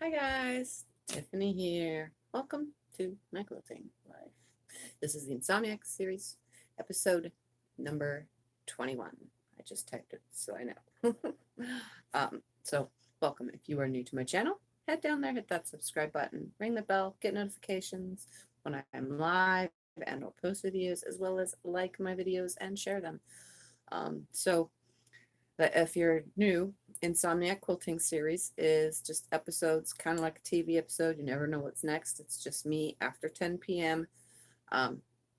Hi guys, Tiffany here. Welcome to my quilting life. This is the Insomniac series, episode number 21. I just typed it so I know. So welcome. If you are new to my channel, head down there, hit that subscribe button, ring the bell, get notifications when I'm live, and I'll post videos as well as like my videos and share them. So that if you're new, Insomniac Quilting series is just episodes, kind of like a TV episode. You never know what's next. It's just me after 10 p.m.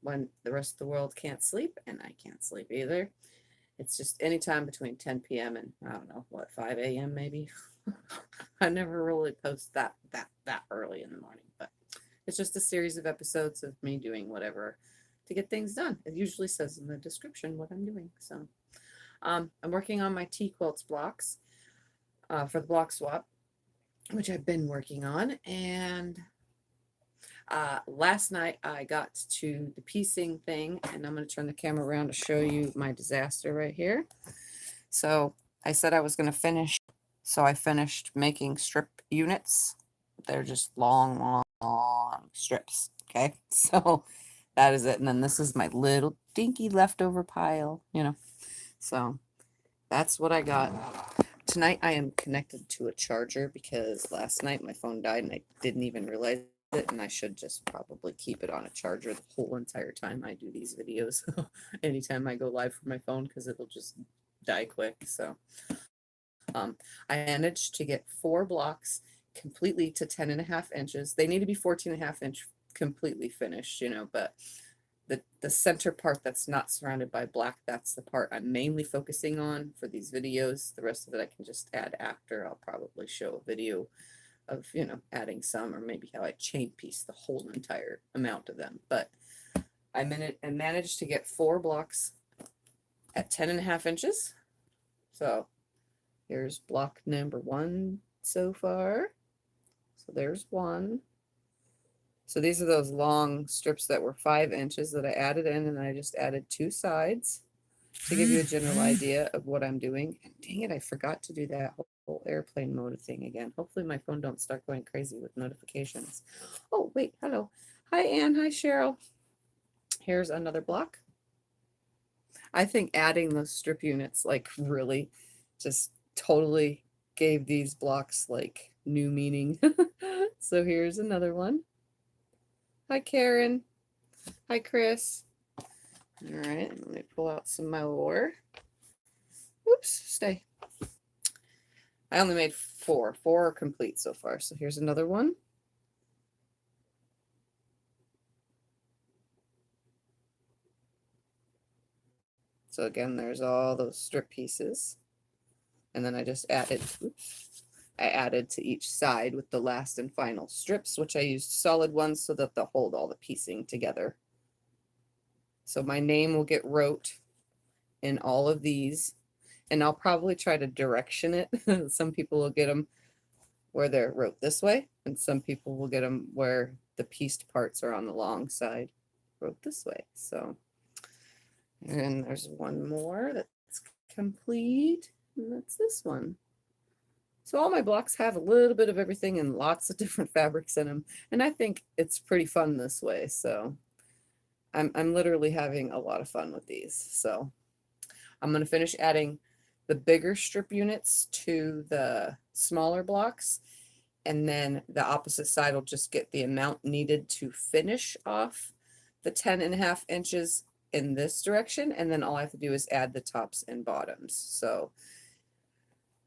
When the rest of the world can't sleep, and I can't sleep either. It's just anytime between 10 p.m. and I don't know what 5 a.m. maybe. I never really post that early in the morning, but it's just a series of episodes of me doing whatever to get things done. It usually says in the description what I'm doing. So I'm working on my TeaQuilts blocks for the block swap, which I've been working on. And last night I got to the piecing thing, and I'm going to turn the camera around to show you my disaster right here. So I said I was going to finish, so I finished making strip units. They're just long strips. Okay, so that is it. And then this is my little dinky leftover pile, So that's what I got. Tonight I am connected to a charger because last night my phone died and I didn't even realize it, and I should just probably keep it on a charger the whole entire time I do these videos. Anytime I go live from my phone, because it'll just die quick. So I managed to get 4 blocks completely to 10.5 inches. They need to be 14.5 inch completely finished, but the center part that's not surrounded by black, that's the part I'm mainly focusing on for these videos. The rest of it I can just add after. I'll probably show a video of, adding some, or maybe how I chain piece the whole entire amount of them. But I managed to get 4 blocks at 10.5 inches. So here's block number 1 so far. So there's 1. So these are those long strips that were 5 inches that I added in, and I just added 2 sides to give you a general idea of what I'm doing. And dang it, I forgot to do that whole airplane mode thing again. Hopefully my phone don't start going crazy with notifications. Oh, wait, hello. Hi, Ann. Hi, Cheryl. Here's another block. I think adding those strip units, like, really just totally gave these blocks, like, new meaning. So here's another one. Hi, Karen. Hi, Chris. All right, let me pull out some of my ore. Oops, stay. I only made 4. 4 are complete so far. So here's another one. So again, there's all those strip pieces. And then I just added, I added to each side with the last and final strips, which I used solid ones so that they'll hold all the piecing together. So my name will get wrote in all of these, and I'll probably try to direction it. Some people will get them where they're wrote this way, and some people will get them where the pieced parts are on the long side wrote this way. So, and there's one more that's complete, and that's this one. So all my blocks have a little bit of everything and lots of different fabrics in them, and I think it's pretty fun this way. So I'm literally having a lot of fun with these. So I'm going to finish adding the bigger strip units to the smaller blocks, and then the opposite side will just get the amount needed to finish off the 10.5 inches in this direction, and then all I have to do is add the tops and bottoms. So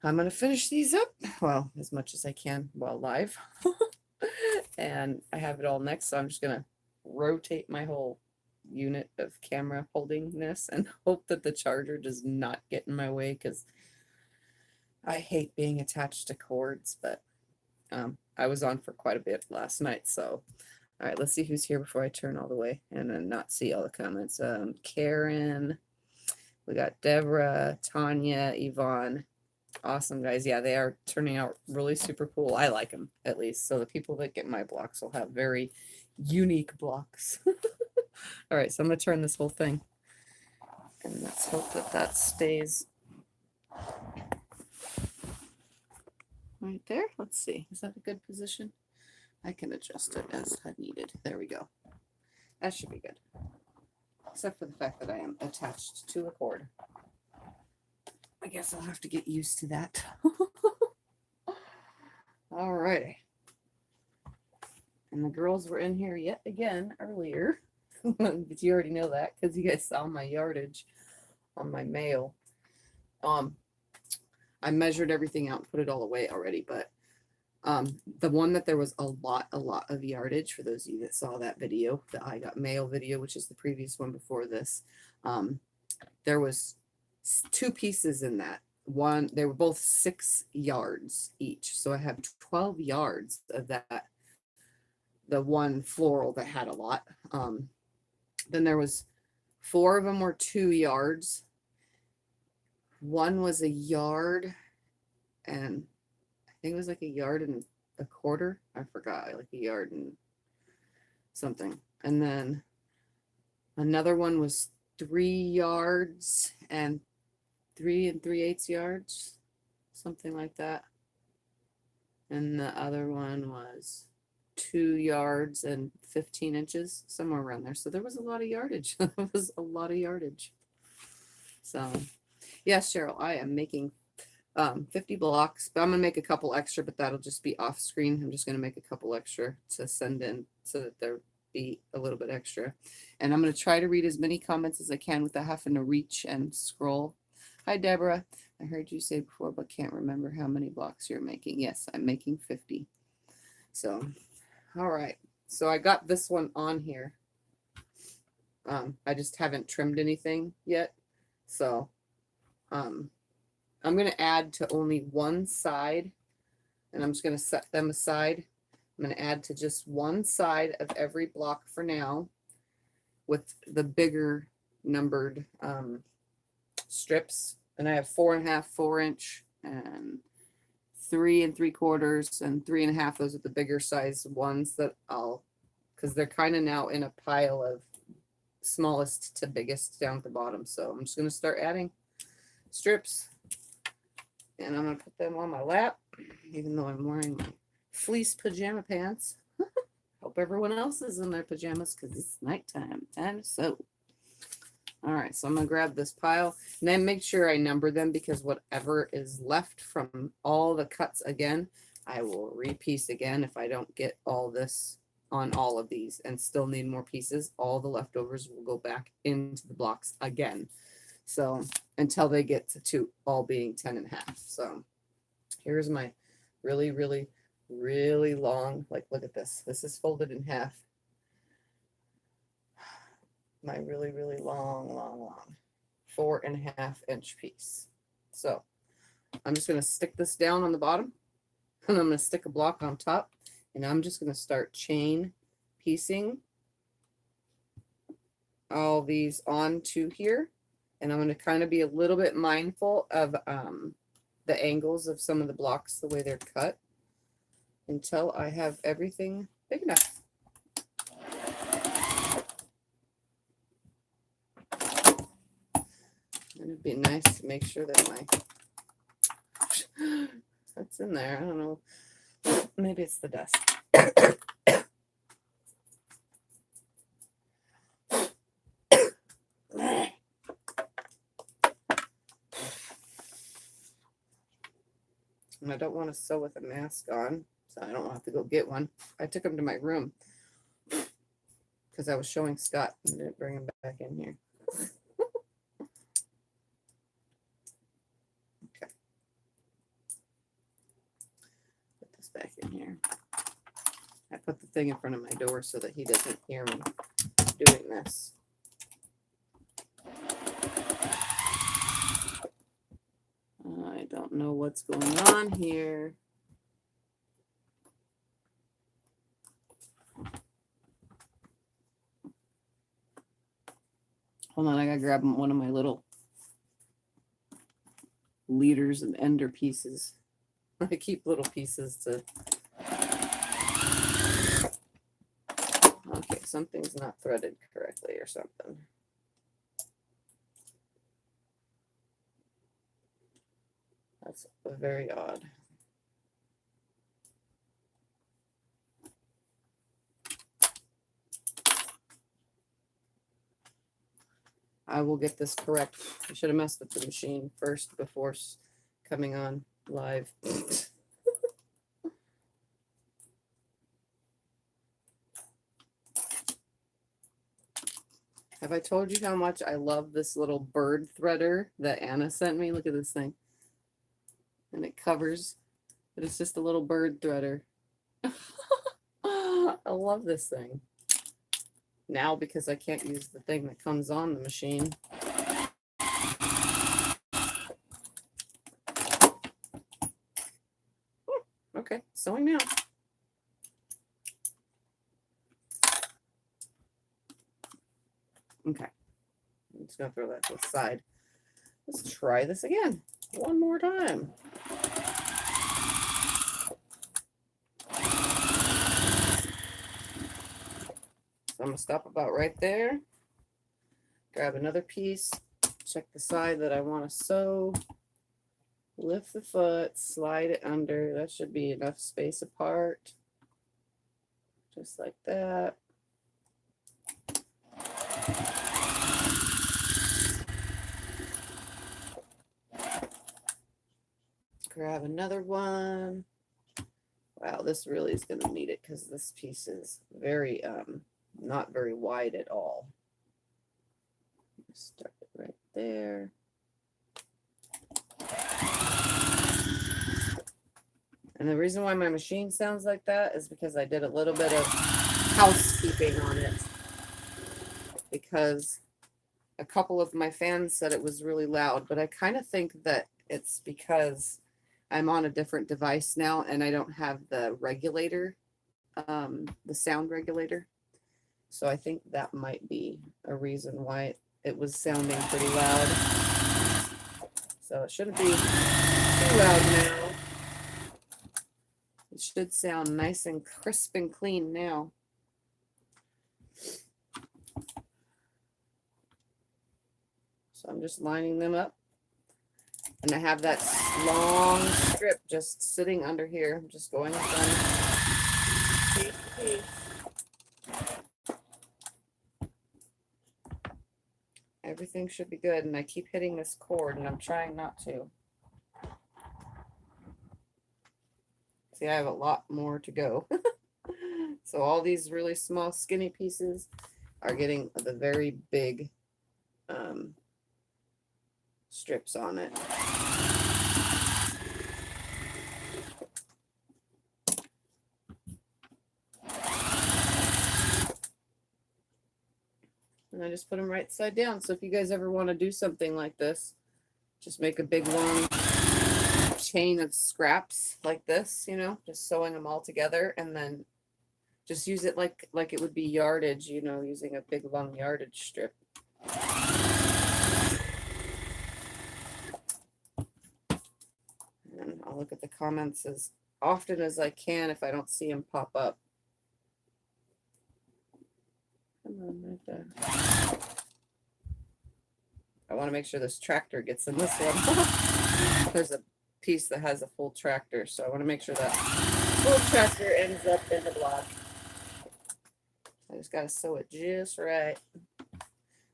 I'm going to finish these up, well, as much as I can while live. And I have it all next, so I'm just going to rotate my whole unit of camera holding this and hope that the charger does not get in my way, because I hate being attached to cords. But I was on for quite a bit last night. So all right, let's see who's here before I turn all the way and then not see all the comments. Karen, we got Deborah, Tanya, Yvonne. Awesome, guys. Yeah, they are turning out really super cool. I like them, at least. So the people that get my blocks will have very unique blocks. All right, so I'm going to turn this whole thing, and let's hope that that stays. right there. Let's see. Is that a good position? I can adjust it as needed. There we go. That should be good. Except for the fact that I am attached to a cord. I guess I'll have to get used to that. All righty. And the girls were in here yet again earlier. But you already know that because you guys saw my yardage on my mail. I measured everything out and put it all away already, but the one that there was a lot of yardage, for those of you that saw that video, the I Got Mail video, which is the previous one before this, there was 2 pieces in that. One, they were both 6 yards each. So I have 12 yards of that, the one floral that had a lot. Then there was 4 of them were 2 yards. One was a yard, and I think it was like a yard and a quarter. I forgot, like a yard and something. And then another one was 3 yards and 3 3/8 yards, something like that. And the other one was 2 yards and 15 inches, somewhere around there. So there was a lot of yardage. There was a lot of yardage. So yes, Cheryl, I am making 50 blocks, but I'm gonna make a couple extra, but that'll just be off screen. I'm just gonna make a couple extra to send in so that there be a little bit extra. And I'm gonna try to read as many comments as I can without having to reach and scroll. Hi, Deborah. I heard you say before, but can't remember how many blocks you're making. Yes, I'm making 50. So, all right. So I got this one on here. I just haven't trimmed anything yet. So, I'm going to add to only one side, and I'm just going to set them aside. I'm going to add to just one side of every block for now with the bigger numbered strips. And I have 4.5, 4-inch, and 3 3/4, and 3.5. Those are the bigger size ones that I'll, because they're kind of now in a pile of smallest to biggest down at the bottom. So I'm just going to start adding strips, and I'm going to put them on my lap, even though I'm wearing my fleece pajama pants. Hope everyone else is in their pajamas because it's nighttime. Time to sew. All right, so I'm going to grab this pile, and then make sure I number them, because whatever is left from all the cuts again, I will repiece again. If I don't get all this on all of these and still need more pieces, all the leftovers will go back into the blocks again. So until they get to all being 10.5. So here's my really long, like, look at this. This is folded in half. My really long 4.5-inch piece. So I'm just going to stick this down on the bottom, and I'm going to stick a block on top, and I'm just going to start chain piecing all these onto here. And I'm going to kind of be a little bit mindful of the angles of some of the blocks, the way they're cut, until I have everything big enough. And it'd be nice to make sure that my that's in there. I don't know. Maybe it's the dust. And I don't want to sew with a mask on, so I don't have to go get one. I took them to my room because I was showing Scott and didn't bring him back in here. Okay. Put this back in here. I put the thing in front of my door so that he doesn't hear me doing this. I don't know what's going on here. Hold on, I gotta grab one of my little leaders and ender pieces. I keep little pieces to... Okay, something's not threaded correctly or something. That's very odd. I will get this correct. I should have messed with the machine first before coming on live. Have I told you how much I love this little bird threader that Anna sent me? Look at this thing. And it covers, but it's just a little bird threader. I love this thing. Now, because I can't use the thing that comes on the machine. Okay, sewing now. Okay, I'm just gonna throw that to the side. Let's try this again one more time. So I'm gonna stop about right there. Grab another piece. Check the side that I want to sew. Lift the foot, slide it under. That should be enough space apart. Just like that. Grab another one. Wow, this really is going to need it because this piece is very, not very wide at all. Start it right there. And the reason why my machine sounds like that is because I did a little bit of housekeeping on it. Because a couple of my fans said it was really loud, but I kind of think that it's because I'm on a different device now and I don't have the regulator, the sound regulator. So I think that might be a reason why it was sounding pretty loud. So it shouldn't be too loud now. It should sound nice and crisp and clean now. So I'm just lining them up. And I have that long strip just sitting under here. I'm just going from piece to piece. Everything should be good. And I keep hitting this cord and I'm trying not to. See, I have a lot more to go. So all these really small skinny pieces are getting the very big strips on it. And I just put them right side down. So if you guys ever want to do something like this, just make a big long chain of scraps like this, you know, just sewing them all together, and then just use it like it would be yardage, you know, using a big long yardage strip. And I'll look at the comments as often as I can if I don't see them pop up. Come on, right there. I want to make sure this tractor gets in this one. There's a piece that has a full tractor, so I want to make sure that full tractor ends up in the block. I just got to sew it just right.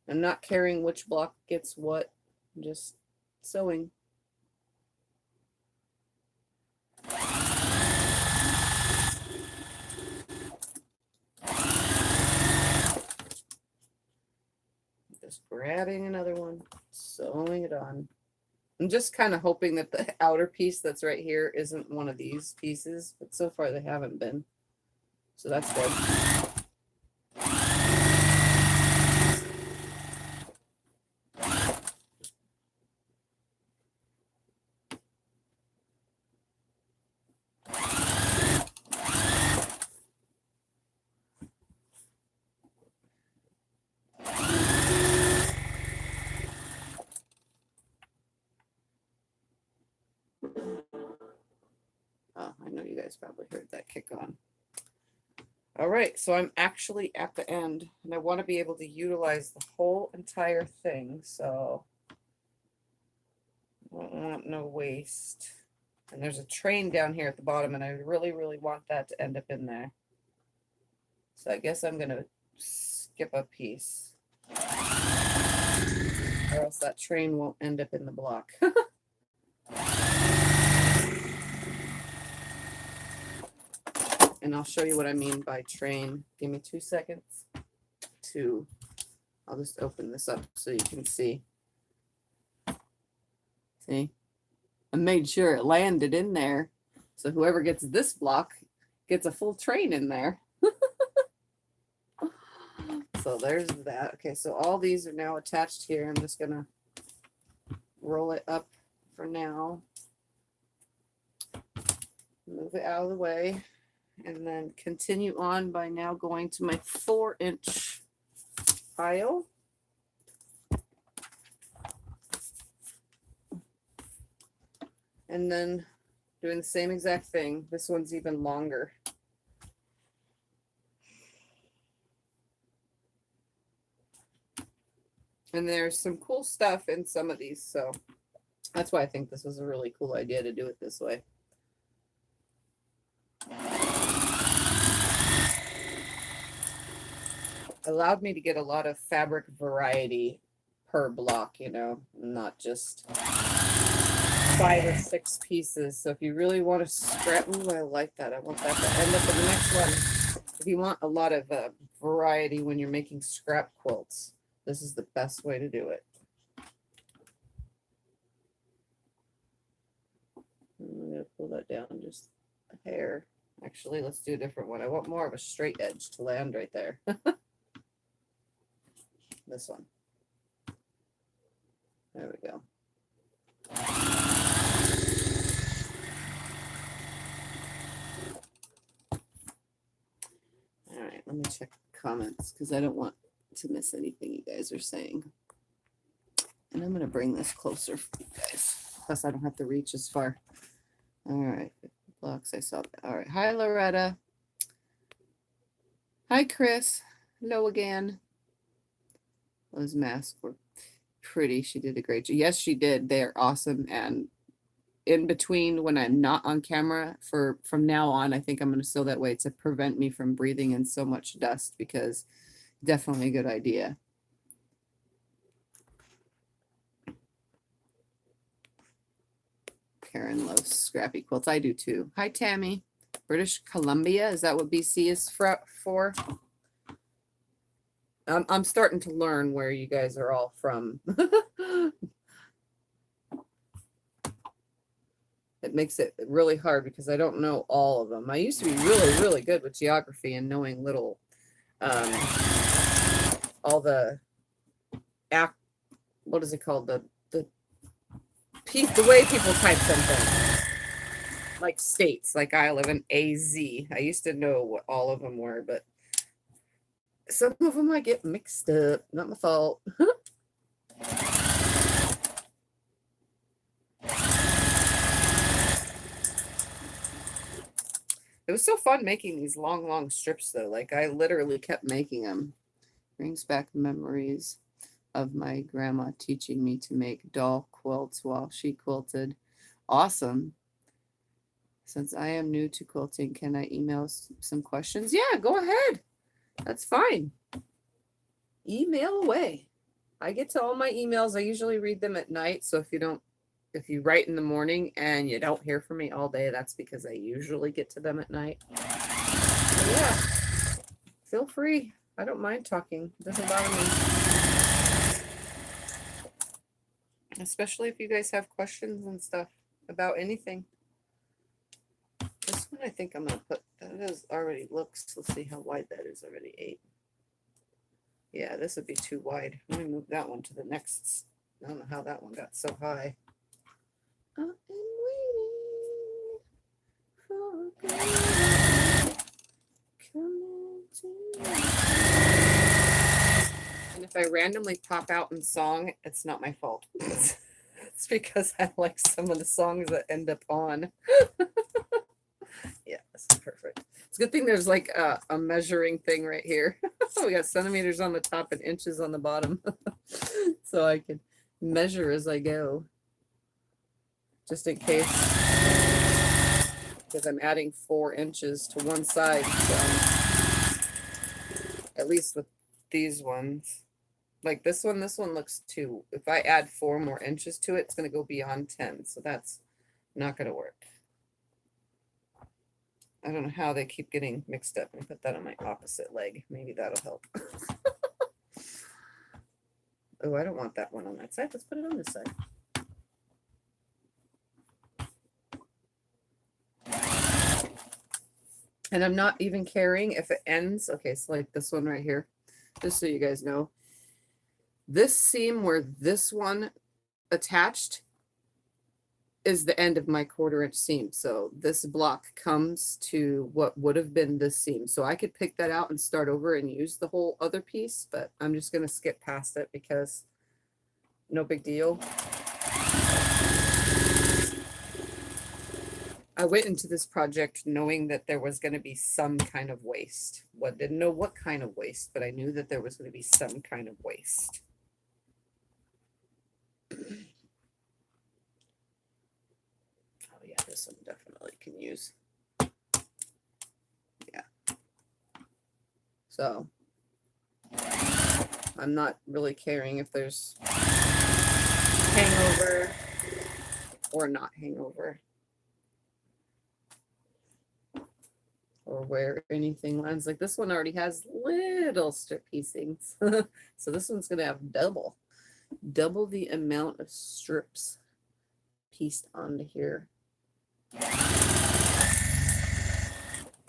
I'm not caring which block gets what. I'm just sewing. Just grabbing another one, sewing it on. I'm just kind of hoping that the outer piece that's right here isn't one of these pieces, but so far they haven't been. So that's good. Oh, I know you guys probably heard that kick on. All right, so I'm actually at the end, and I want to be able to utilize the whole entire thing, so I don't want no waste. And there's a train down here at the bottom, and I really, really want that to end up in there. So I guess I'm going to skip a piece. or else that train won't end up in the block. And I'll show you what I mean by train. Give me 2 seconds to, I'll just open this up so you can see. See? I made sure it landed in there. So whoever gets this block gets a full train in there. So there's that. Okay, so all these are now attached here. I'm just gonna roll it up for now. Move it out of the way. And then continue on by now going to my 4-inch pile. And then doing the same exact thing. This one's even longer. And there's some cool stuff in some of these, so that's why I think this was a really cool idea to do it this way. Allowed me to get a lot of fabric variety per block, you know, not just 5 or 6 pieces. So if you really want to scrap, ooh, I like that. I want that to end up in the next one. If you want a lot of variety when you're making scrap quilts, this is the best way to do it. I'm going to pull that down just a hair. Actually, let's do a different one. I want more of a straight edge to land right there. This one. There we go. All right, let me check comments because I don't want to miss anything you guys are saying. And I'm going to bring this closer for you guys. Plus, I don't have to reach as far. All right, blocks. I saw that. All right. Hi, Loretta. Hi, Chris. Hello again. Those masks were pretty. She did a great job. Yes, she did. They're awesome. And in between when I'm not on camera, from now on, I think I'm going to sew that way to prevent me from breathing in so much dust, because definitely a good idea. Karen loves scrappy quilts. I do too. Hi, Tammy. British Columbia. Is that what BC is for? I'm starting to learn where you guys are all from. It makes it really hard because I don't know all of them. I used to be really, really good with geography and knowing little, all the, what is it called? The way people type something. Like states, like I live in AZ. I used to know what all of them were, but some of them I get mixed up. Not my fault. It was so fun making these long strips, though. Like, I literally kept making them. Brings back memories of my grandma teaching me to make doll quilts while she quilted. Awesome. Since I am new to quilting, can I email some questions? Yeah, go ahead. That's fine. Email away. I get to all my emails. I usually read them at night. So if you write in the morning and you don't hear from me all day, that's because I usually get to them at night. So yeah, feel free. I don't mind talking. It doesn't bother me. Especially if you guys have questions and stuff about anything. This one I think I'm going to put, that is already looks, let's see how wide that is already, 8. Yeah, this would be too wide. Let me move that one to the next. I don't know how that one got so high. I am waiting for coming to me. And if I randomly pop out in song, it's not my fault. It's because I like some of the songs that end up on. Yeah, this is perfect. It's a good thing there's like a measuring thing right here. We got centimeters on the top and inches on the bottom. So I can measure as I go. Just in case. Because I'm adding 4 inches to one side. So at least with these ones. Like this one looks 2. If I add 4 more inches to it, it's going to go beyond 10. So that's not going to work. I don't know how they keep getting mixed up. And put that on my opposite leg. Maybe that'll help. Oh, I don't want that one on that side. Let's put it on this side. And I'm not even caring if it ends. Okay, so like this one right here, just so you guys know, this seam where this one attached is the end of my 1/4 inch seam. So this block comes to what would have been this seam. So I could pick that out and start over and use the whole other piece, but I'm just going to skip past it because no big deal. I went into this project knowing that there was going to be some kind of waste. Didn't know what kind of waste, but I knew that there was going to be some kind of waste. Oh yeah, this one definitely can use. Yeah. So I'm not really caring if there's hangover or not hangover, or where anything lands. Like this one already has little strip piecings. So this one's going to have double the amount of strips pieced onto here,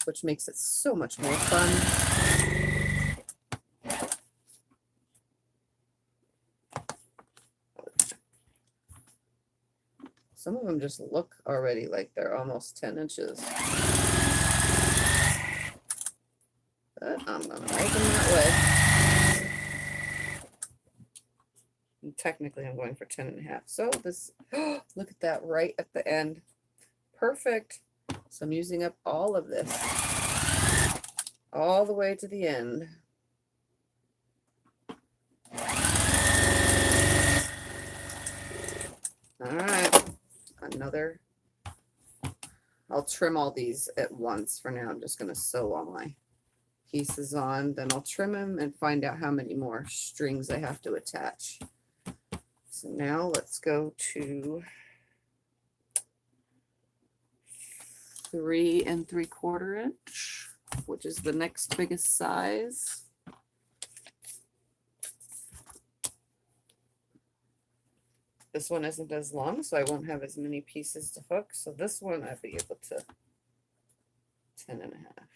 which makes it so much more fun. Some of them just look already like they're almost 10 inches. But I'm going to make them that way. And technically, I'm going for 10.5. So this, look at that right at the end. Perfect. So I'm using up all of this. All the way to the end. All right. Another. I'll trim all these at once for now. I'm just going to sew all my pieces on, then I'll trim them and find out how many more strings I have to attach. So now let's go to 3 3/4 inch, which is the next biggest size. This one isn't as long, so I won't have as many pieces to hook. So this one I'll be able to 10.5.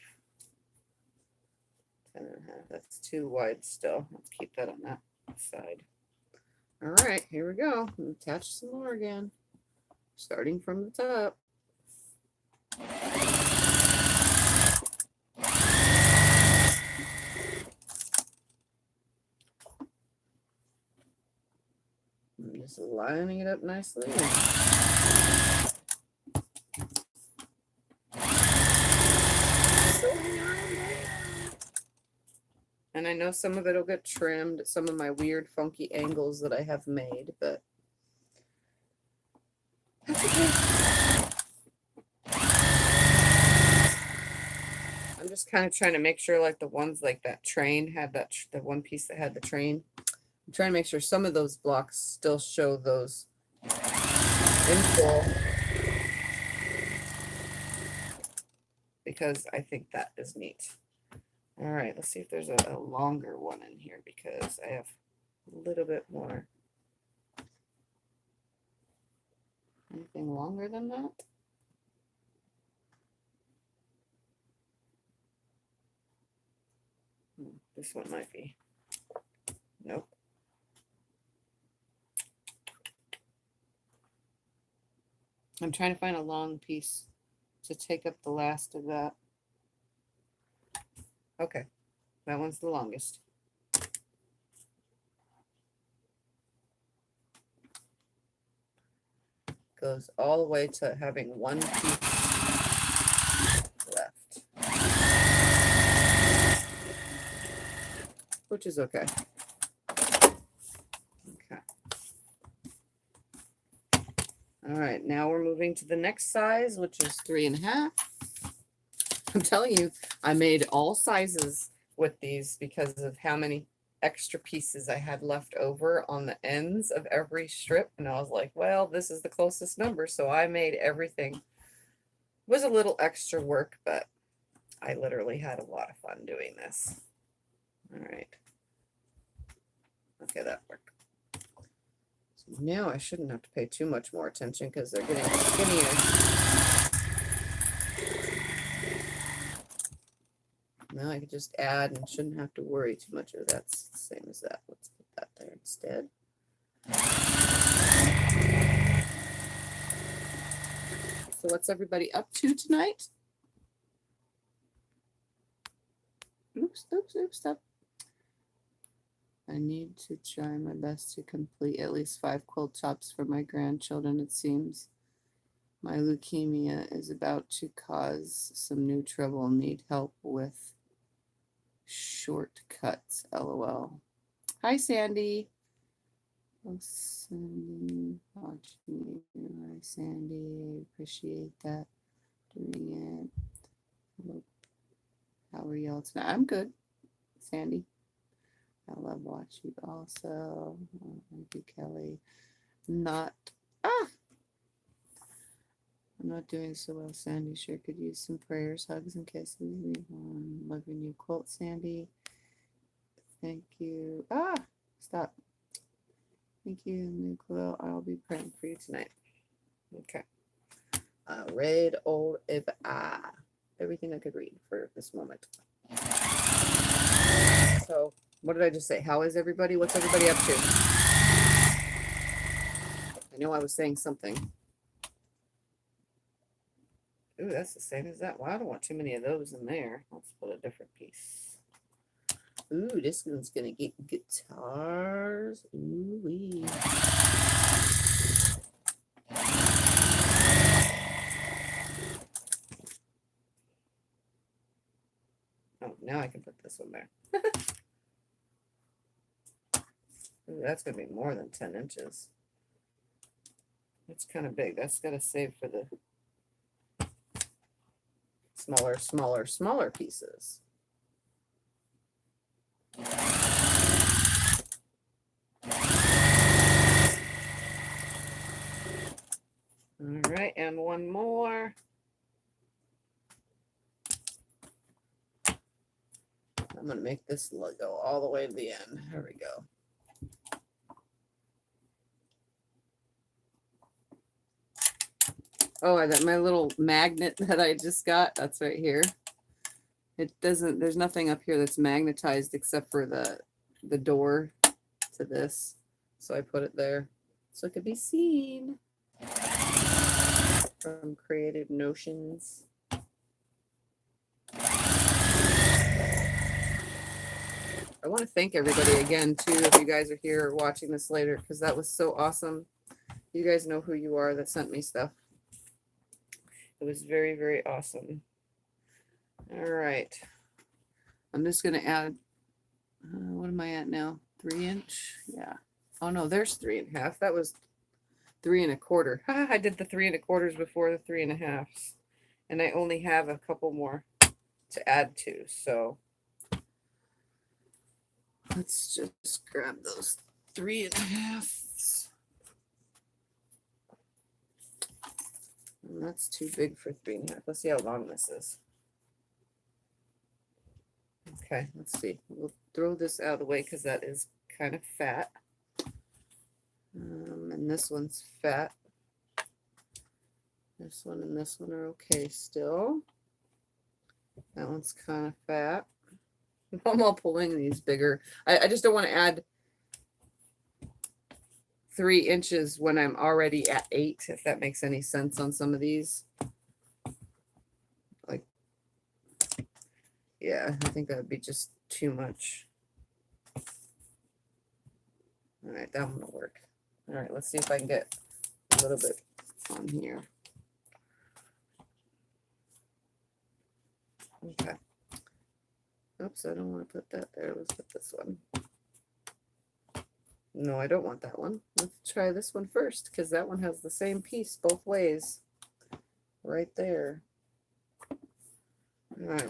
10.5. That's too wide still. Let's keep that on that side. All right, here we go. Attach some more again, starting from the top. I'm just lining it up nicely. And I know some of it will get trimmed, some of my weird funky angles that I have made, but that's okay. I'm just kind of trying to make sure, like the ones like that train had that, the one piece that had the train, I'm trying to make sure some of those blocks still show those in full, because I think that is neat. All right, let's see if there's a longer one in here, because I have a little bit more. Anything longer than that? This one might be. Nope. I'm trying to find a long piece to take up the last of that. Okay, that one's the longest. Goes all the way to having one piece left, which is okay. Okay. All right, now we're moving to the next size, which is 3.5. I'm telling you, I made all sizes with these because of how many extra pieces I had left over on the ends of every strip, and I was like, well, this is the closest number, so I made everything. It was a little extra work, but I literally had a lot of fun doing this. All right. Okay, that worked. So now I shouldn't have to pay too much more attention because they're getting skinnier. Now I can just add and shouldn't have to worry too much. Or that's the same as that. Let's put that there instead. So what's everybody up to tonight? Oops, stop. I need to try my best to complete at least 5 quilt tops for my grandchildren. It seems my leukemia is about to cause some new trouble. Need help with shortcuts, LOL. Hi, Sandy. Oh, Sandy, watching you. Hi, Sandy. I appreciate that. Doing it. How are y'all tonight? I'm good, Sandy. I love watching also. Oh, thank you, Kelly. I'm not doing so well, Sandy. Sure could use some prayers, hugs, and kisses. Loving you, Quilt, Sandy. Thank you. Stop. Thank you, new Quilt. I'll be praying for you tonight. Okay. Read old everything I could read for this moment. So, what did I just say? How is everybody? What's everybody up to? I know I was saying something. Ooh, that's the same as that. Well, I don't want too many of those in there. Let's put a different piece. Ooh, this one's gonna get guitars. Ooh wee. Oh, now I can put this one there. Ooh, that's gonna be more than 10 inches. It's kind of big. That's gotta save for the smaller pieces. All right, and one more. I'm going to make this go all the way to the end. There we go. Oh, my little magnet that I just got, that's right here. It doesn't, there's nothing up here that's magnetized except for the door to this. So I put it there so it could be seen. From Creative Notions. I want to thank everybody again too, if you guys are here or watching this later, because that was so awesome. You guys know who you are that sent me stuff. It was very, very awesome. All right. I'm just going to add, what am I at now? 3 inch? Yeah. Oh no, there's 3 1/2. That was 3 1/4. I did the 3 1/4s before the 3 1/2s. And I only have a couple more to add to. So let's just grab those 3 1/2s. And that's too big for 3 1/2. Let's see how long this is. Okay, let's see. We'll throw this out of the way because that is kind of fat. And this one's fat. This one and this one are okay still. That one's kind of fat. I'm all pulling these bigger. I just don't want to add 3 inches when I'm already at 8, if that makes any sense on some of these. Like, yeah, I think that would be just too much. All right, that one will work. All right, let's see if I can get a little bit on here. Okay. Oops, I don't want to put that there. Let's put this one. No, I don't want that one. Let's try this one first, because that one has the same piece both ways. Right there. All right.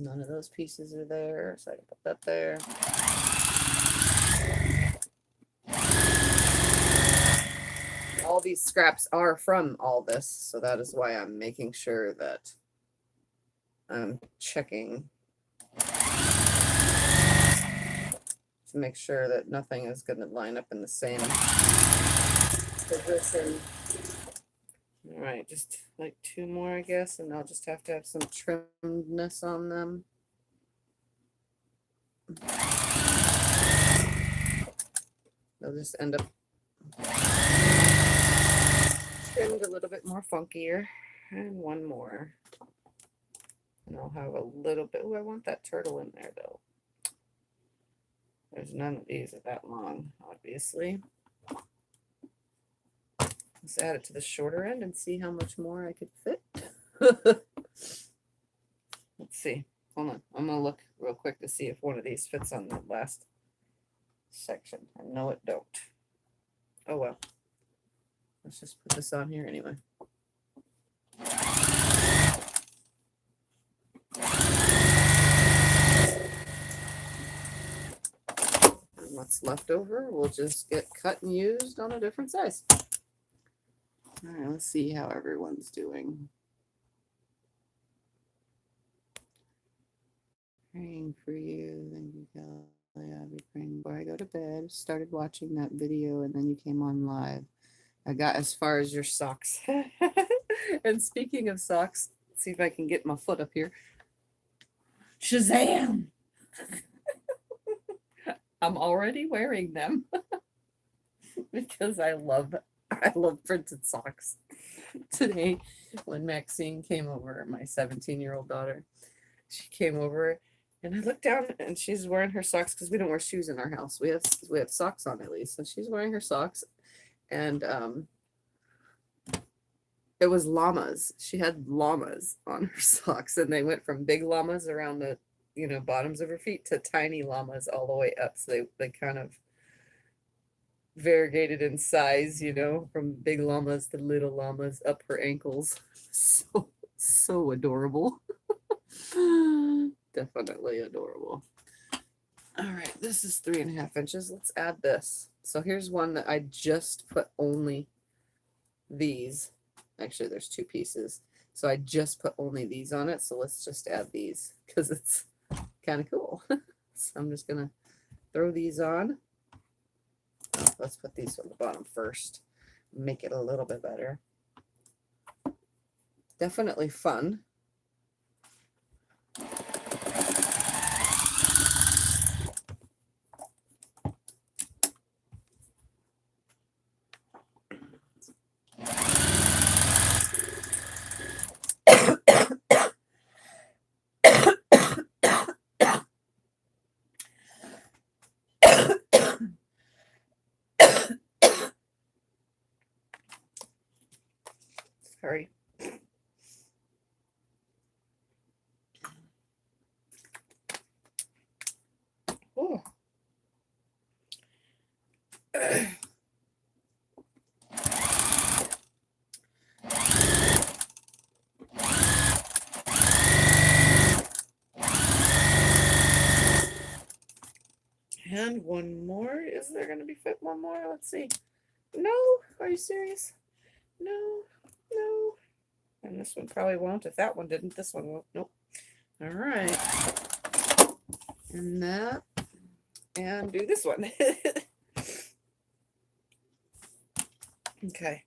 None of those pieces are there, so I can put that there. All these scraps are from all this, so that is why I'm making sure that I'm checking to make sure that nothing is going to line up in the same position. All right, just like 2 more, I guess, and I'll just have to have some trimness on them. They'll just end up trimmed a little bit more funkier. And 1 more. And I'll have a little bit. Oh, I want that turtle in there, though. There's none of these are that long, obviously. Let's add it to the shorter end and see how much more I could fit. Let's see. Hold on. I'm going to look real quick to see if one of these fits on the last section. I know it don't. Oh, well. Let's just put this on here anyway. And what's left over, we'll just get cut and used on a different size. All right, let's see how everyone's doing. Praying for you. Thank you, Kelly. I'll be praying before I go to bed. Started watching that video and then you came on live. I got as far as your socks. And speaking of socks, let's see if I can get my foot up here. Shazam! I'm already wearing them because I love printed socks. Today, when Maxine came over, my 17-year-old daughter, she came over and I looked down and she's wearing her socks because we don't wear shoes in our house. We have socks on at least. So she's wearing her socks. And it was llamas. She had llamas on her socks, and they went from big llamas around the, bottoms of her feet to tiny llamas all the way up. So they kind of variegated in size, from big llamas to little llamas up her ankles. So adorable. Definitely adorable. All right, this is 3.5 inches. Let's add this. So here's one that I just put only these. Actually, there's 2 pieces. So I just put only these on it. So let's just add these because it's kind of cool. So I'm just going to throw these on. Oh, let's put these on the bottom first. Make it a little bit better. Definitely fun. Sorry. Oh. And 1 more. Is there going to be fit 1 more? Let's see. No. Are you serious? No. No. And this one probably won't. If that one didn't, this one won't. Nope. All right. And that. And do this one. Okay.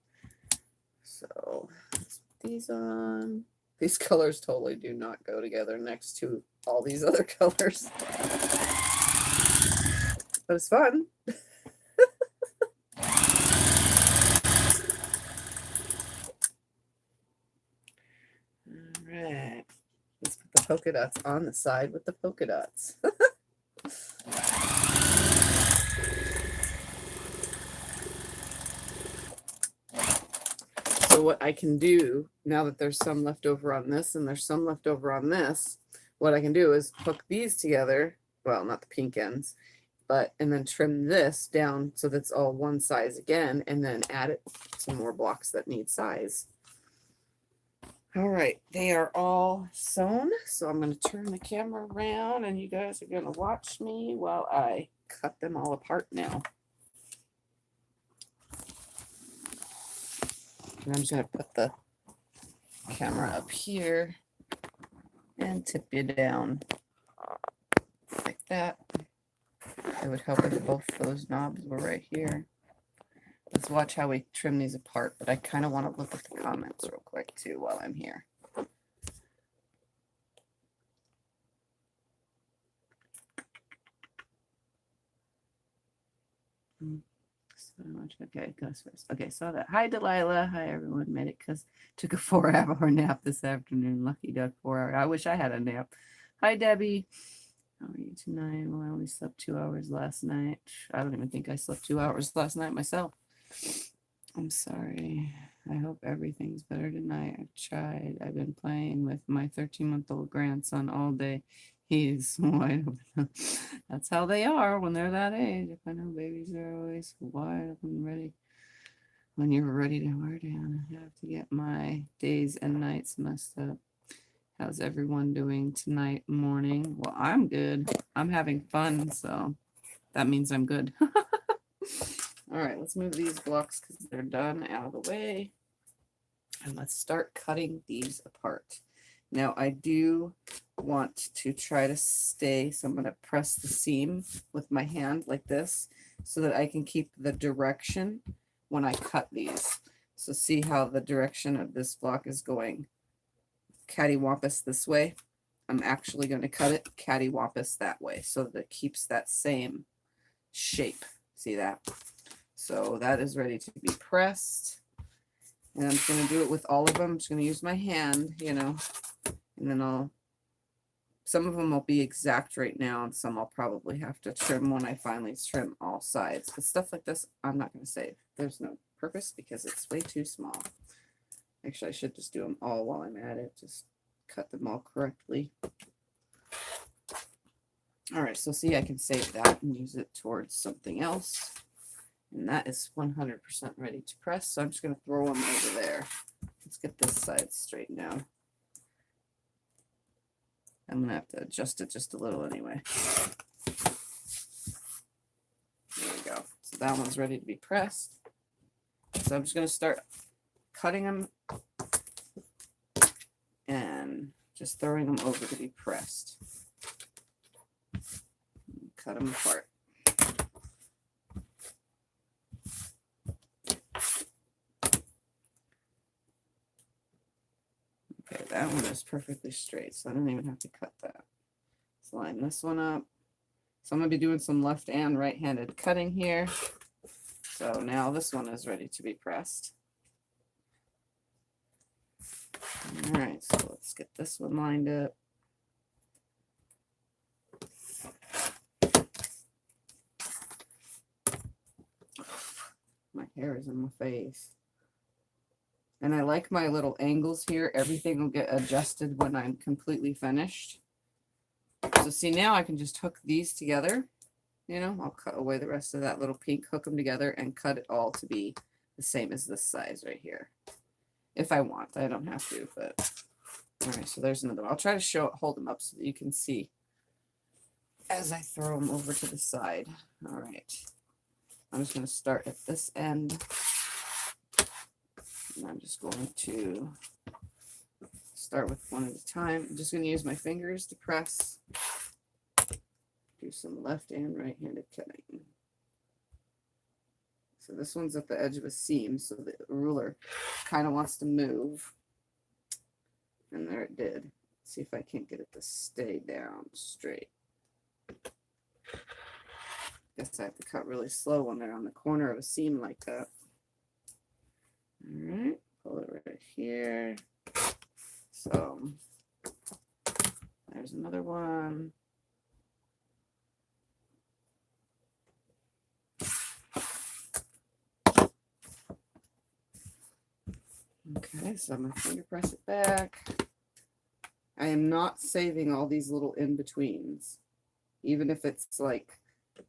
So let's put these on. These colors totally do not go together next to all these other colors. But it's fun. All right. Let's put the polka dots on the side with the polka dots. So what I can do, now that there's some left over on this and there's some left over on this, what I can do is hook these together. Well, not the pink ends, and then trim this down so that's all one size again, and then add it to more blocks that need size. All right, they are all sewn, so I'm going to turn the camera around and you guys are going to watch me while I cut them all apart now. And I'm just going to put the camera up here and tip you down like that. It would help if both those knobs were right here. Let's watch how we trim these apart, but I kind of want to look at the comments real quick too while I'm here. So much. Okay, goes first. Okay, saw that. Hi, Delilah. Hi, everyone. Made it because took a 4-hour nap this afternoon. Lucky duck, 4 hour. I wish I had a nap. Hi, Debbie. How are you tonight? Well, I only slept 2 hours last night. I don't even think I slept 2 hours last night myself. I'm sorry. I hope everything's better tonight. I've tried. I've been playing with my 13-month-old grandson all day. He's wide open. That's how they are when they're that age. If I know babies are always wide open, ready. When you're ready to wear down, I have to get my days and nights messed up. How's everyone doing tonight morning? Well, I'm good. I'm having fun, so that means I'm good. All right, let's move these blocks because they're done out of the way. And let's start cutting these apart. Now, I do want to try to stay, so I'm going to press the seam with my hand like this so that I can keep the direction when I cut these. So see how the direction of this block is going cattywampus this way. I'm actually going to cut it cattywampus that way so that it keeps that same shape. See that? So that is ready to be pressed. And I'm just going to do it with all of them. I'm just going to use my hand, you know, and then some of them will be exact right now, and some I'll probably have to trim when I finally trim all sides. But stuff like this, I'm not going to save. There's no purpose because it's way too small. Actually, I should just do them all while I'm at it. Just cut them all correctly. All right, so see, I can save that and use it towards something else. And that is 100% ready to press. So I'm just going to throw them over there. Let's get this side straightened out. I'm going to have to adjust it just a little anyway. There we go. So that one's ready to be pressed. So I'm just going to start cutting them and just throwing them over to be pressed. Cut them apart. Okay, that one is perfectly straight, so I don't even have to cut that. Let's line this one up. So I'm going to be doing some left and right-handed cutting here. So now this one is ready to be pressed. All right, so let's get this one lined up. My hair is in my face. And I like my little angles here. Everything will get adjusted when I'm completely finished. So see, now I can just hook these together. You know, I'll cut away the rest of that little pink, hook them together, and cut it all to be the same as this size right here. If I want, I don't have to, but all right, so there's another one. I'll try to hold them up so that you can see as I throw them over to the side. All right, I'm just going to start at this end. And I'm just going to start with one at a time. I'm just going to use my fingers to press. Do some left and right-handed cutting. So this one's at the edge of a seam, so the ruler kind of wants to move. And there it did. Let's see if I can't get it to stay down straight. Guess I have to cut really slow when they're on the corner of a seam like that. All right, pull it right here. So there's another one. Okay, so I'm going to finger press it back. I am not saving all these little in-betweens. Even if it's like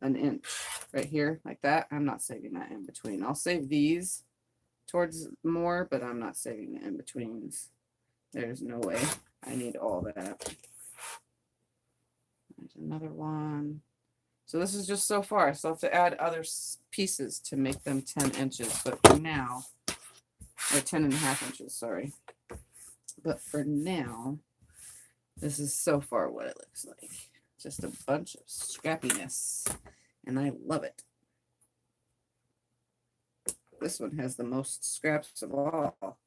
an inch right here, like that, I'm not saving that in-between. I'll save these towards more, but I'm not saving the in-betweens. There's no way I need all that. There's another one. So this is just so far. So I have to add other pieces to make them 10 inches. But for now, or 10.5 inches, sorry. But for now, this is so far what it looks like. Just a bunch of scrappiness. And I love it. This one has the most scraps of all.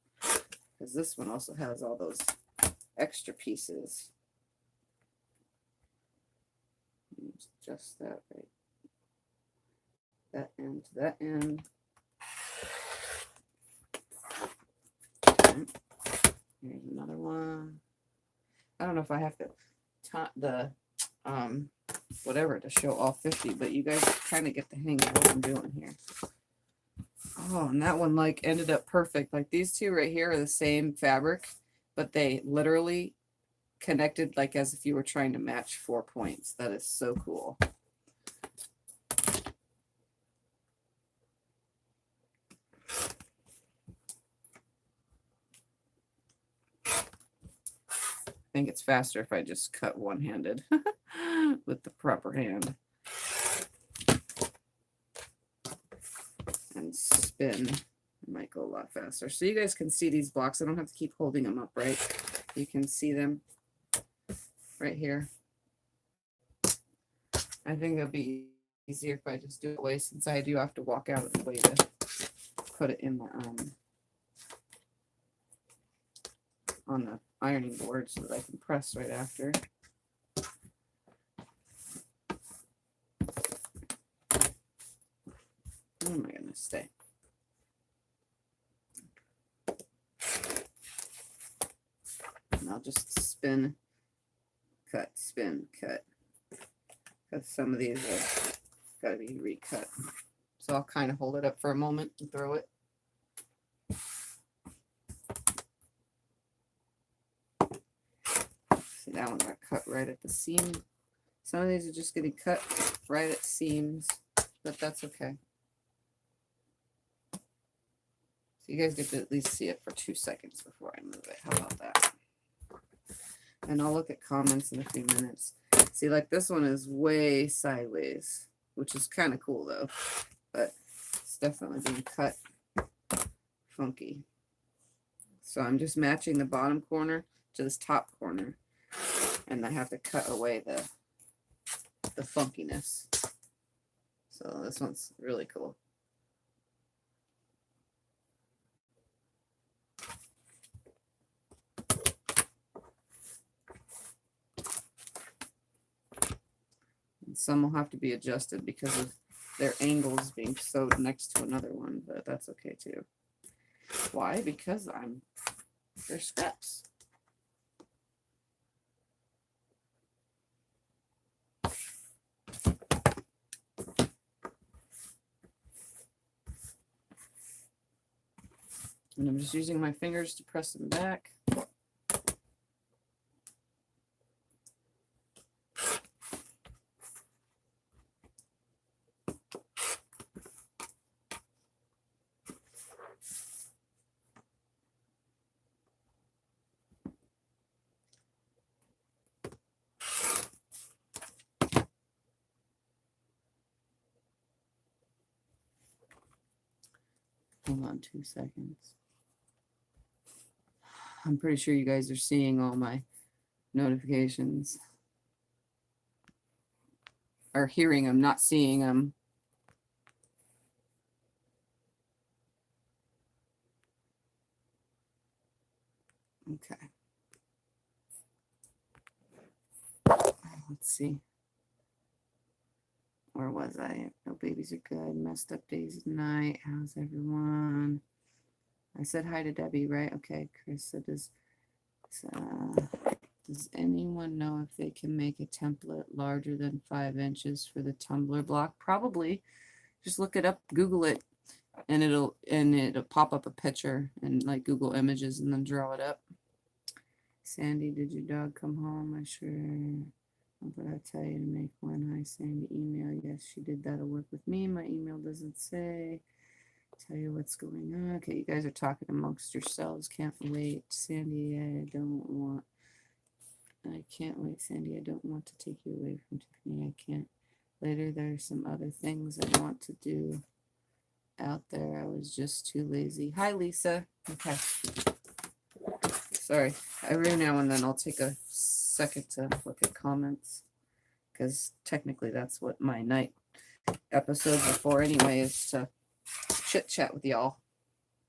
Because this one also has all those extra pieces. Just that right. That end to that end. Here's another one. I don't know if I have to the whatever to show all 50, but you guys kind of get the hang of what I'm doing here. Oh, and that one like ended up perfect. Like these two right here are the same fabric, but they literally connected like as if you were trying to match 4 points. That is so cool. I think it's faster if I just cut one-handed with the proper hand and spin. It might go a lot faster. So you guys can see these blocks. I don't have to keep holding them up, right? You can see them right here. I think it'll be easier if I just do it away, since I do have to walk out of the way to put it in the on the ironing board so that I can press right after. Oh my goodness, stay. And I'll just spin, cut, spin, cut. Because some of these are got to be recut. So I'll kind of hold it up for a moment and throw it. See, that one got cut right at the seam. Some of these are just getting cut right at seams, but that's okay. So you guys get to at least see it for 2 seconds before I move it. How about that? And I'll look at comments in a few minutes. See, like this one is way sideways, which is kind of cool though, but it's definitely being cut funky. So I'm just matching the bottom corner to this top corner, and I have to cut away the funkiness. So this one's really cool. And some will have to be adjusted because of their angles being sewed next to another one, but that's okay too. Why? Because they're scraps. And I'm just using my fingers to press them back. Hold on 2 seconds. I'm pretty sure you guys are seeing all my notifications. Or hearing them, not seeing them. Okay. Let's see. Where was I? No babies are good. Messed up days at night. How's everyone? I said hi to Debbie, right? Okay. Chris said, does anyone know if they can make a template larger than 5 inches for the tumbler block? Probably. Just look it up, Google it, and it'll pop up a picture and like Google Images and then draw it up. Sandy, did your dog come home? I sure. But I tell you to make one. Hi, Sandy. Email. Yes, she did. That'll work with me. My email doesn't say. Tell you what's going on. Okay, you guys are talking amongst yourselves. Can't wait. Sandy, I can't wait, Sandy. I don't want to take you away from Tiffany. I can't. Later, there's some other things I want to do out there. I was just too lazy. Hi, Lisa. Okay. Sorry. Every now and then I'll take a second to look at comments, because technically that's what my night episodes are for anyway, is to chit chat with y'all.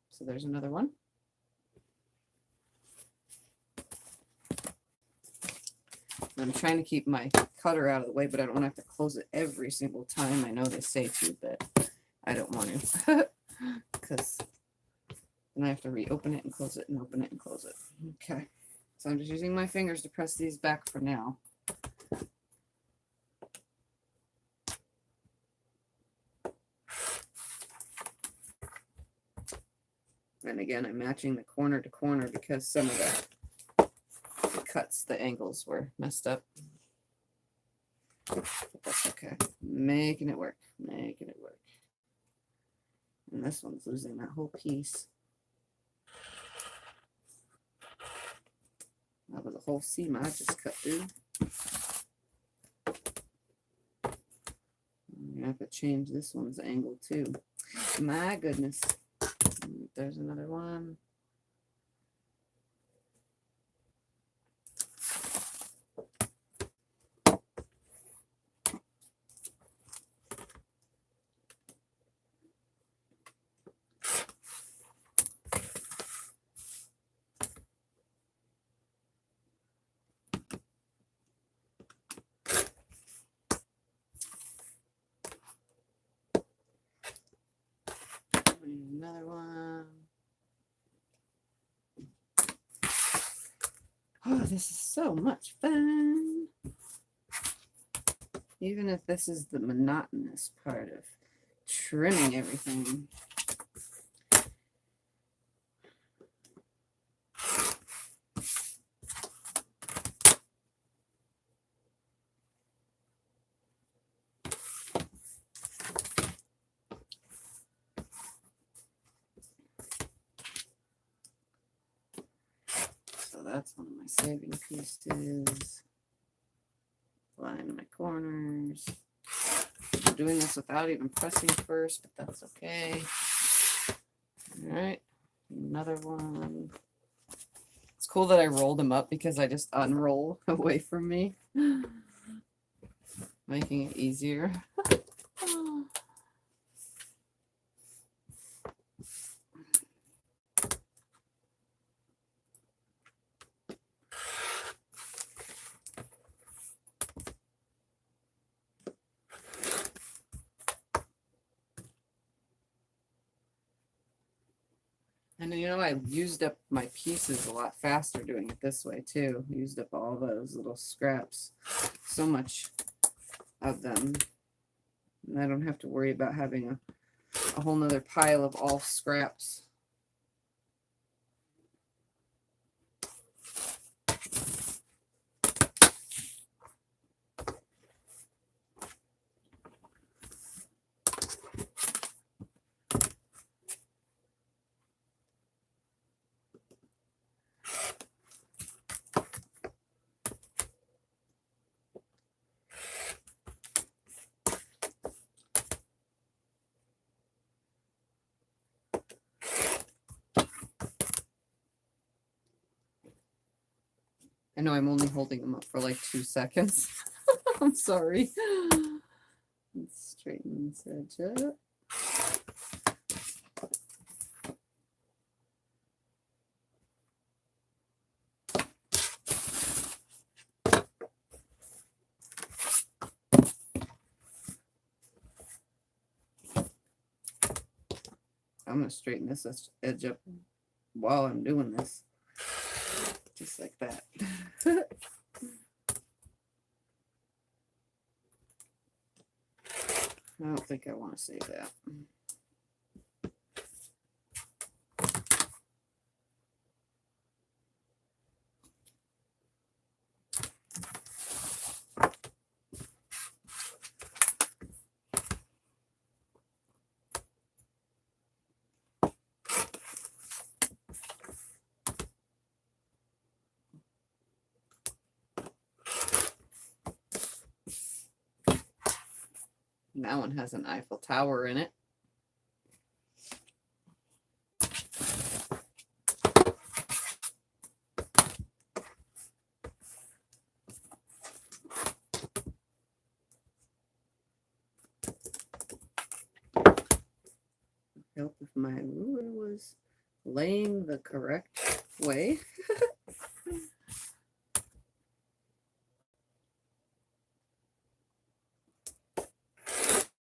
So there's another one. I'm trying to keep my cutter out of the way, but I don't want to have to close it every single time. I know they say to, but I don't want to, because then I have to reopen it and close it and open it and close it. Okay, so I'm just using my fingers to press these back for now. And again, I'm matching the corner to corner because some of the cuts, the angles were messed up. But that's okay. Making it work. Making it work. And this one's losing that whole piece. That was a whole seam I just cut through. I have to change this one's angle too. My goodness. There's another one. Another one. Oh, this is so much fun. Even if this is the monotonous part of trimming everything. That's one of my saving pieces. Line my corners. I'm doing this without even pressing first, but that's okay. All right, another one. It's cool that I rolled them up because I just unroll away from me, making it easier. And you know, I used up my pieces a lot faster doing it this way too. Used up all those little scraps. So much of them. And I don't have to worry about having a whole nother pile of all scraps. I know I'm only holding them up for like 2 seconds. I'm sorry. Let's straighten this edge up. I'm going to straighten this edge up while I'm doing this. Just like that. I don't think I want to save that. And that one has an Eiffel Tower in it. Help if my ruler was laying the correct way.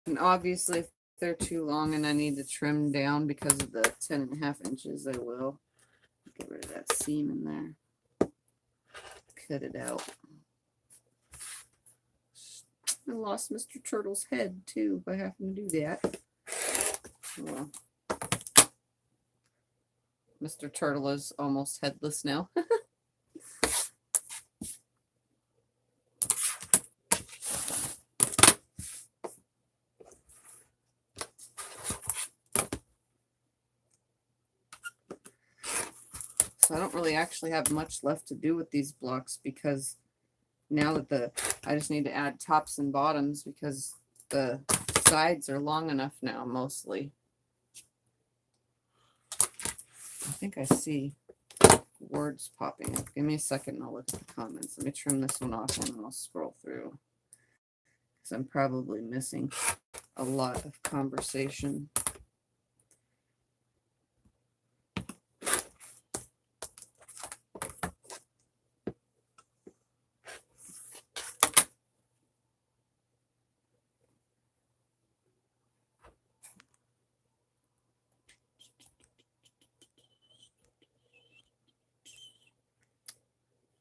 And obviously, if they're too long and I need to trim down because of the 10.5 inches, I will. Get rid of that seam in there. Cut it out. I lost Mr. Turtle's head too by having to do that. Well, Mr. Turtle is almost headless now. So I don't really actually have much left to do with these blocks because now that I just need to add tops and bottoms because the sides are long enough now mostly. I think I see words popping up. Give me a second and I'll look at the comments. Let me trim this one off and then I'll scroll through because I'm probably missing a lot of conversation.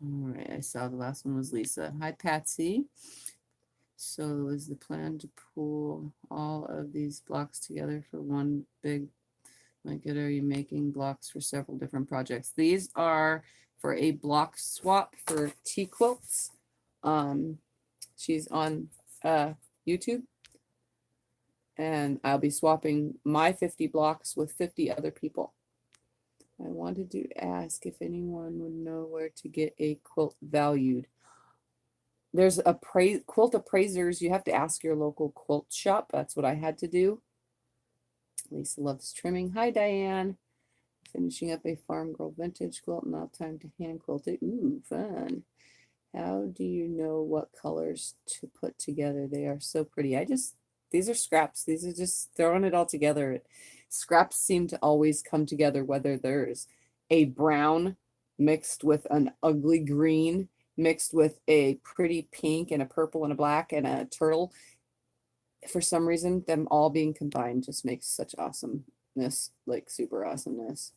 All right, I saw the last one was Lisa. Hi, Patsy. So is the plan to pull all of these blocks together for one big, my good, are you making blocks for several different projects? These are for a block swap for TeaQuilts. She's on YouTube. And I'll be swapping my 50 blocks with 50 other people. I wanted to ask if anyone would know where to get a quilt valued. There's quilt appraisers. You have to ask your local quilt shop. That's what I had to do. Lisa loves trimming. Hi, Diane. Finishing up a Farm Girl vintage quilt. Now time to hand quilt it. Ooh, fun. How do you know what colors to put together? They are so pretty. These are scraps. These are just throwing it all together. Scraps seem to always come together, whether there's a brown mixed with an ugly green, mixed with a pretty pink and a purple and a black and a turtle. For some reason, them all being combined just makes such awesomeness, like super awesomeness.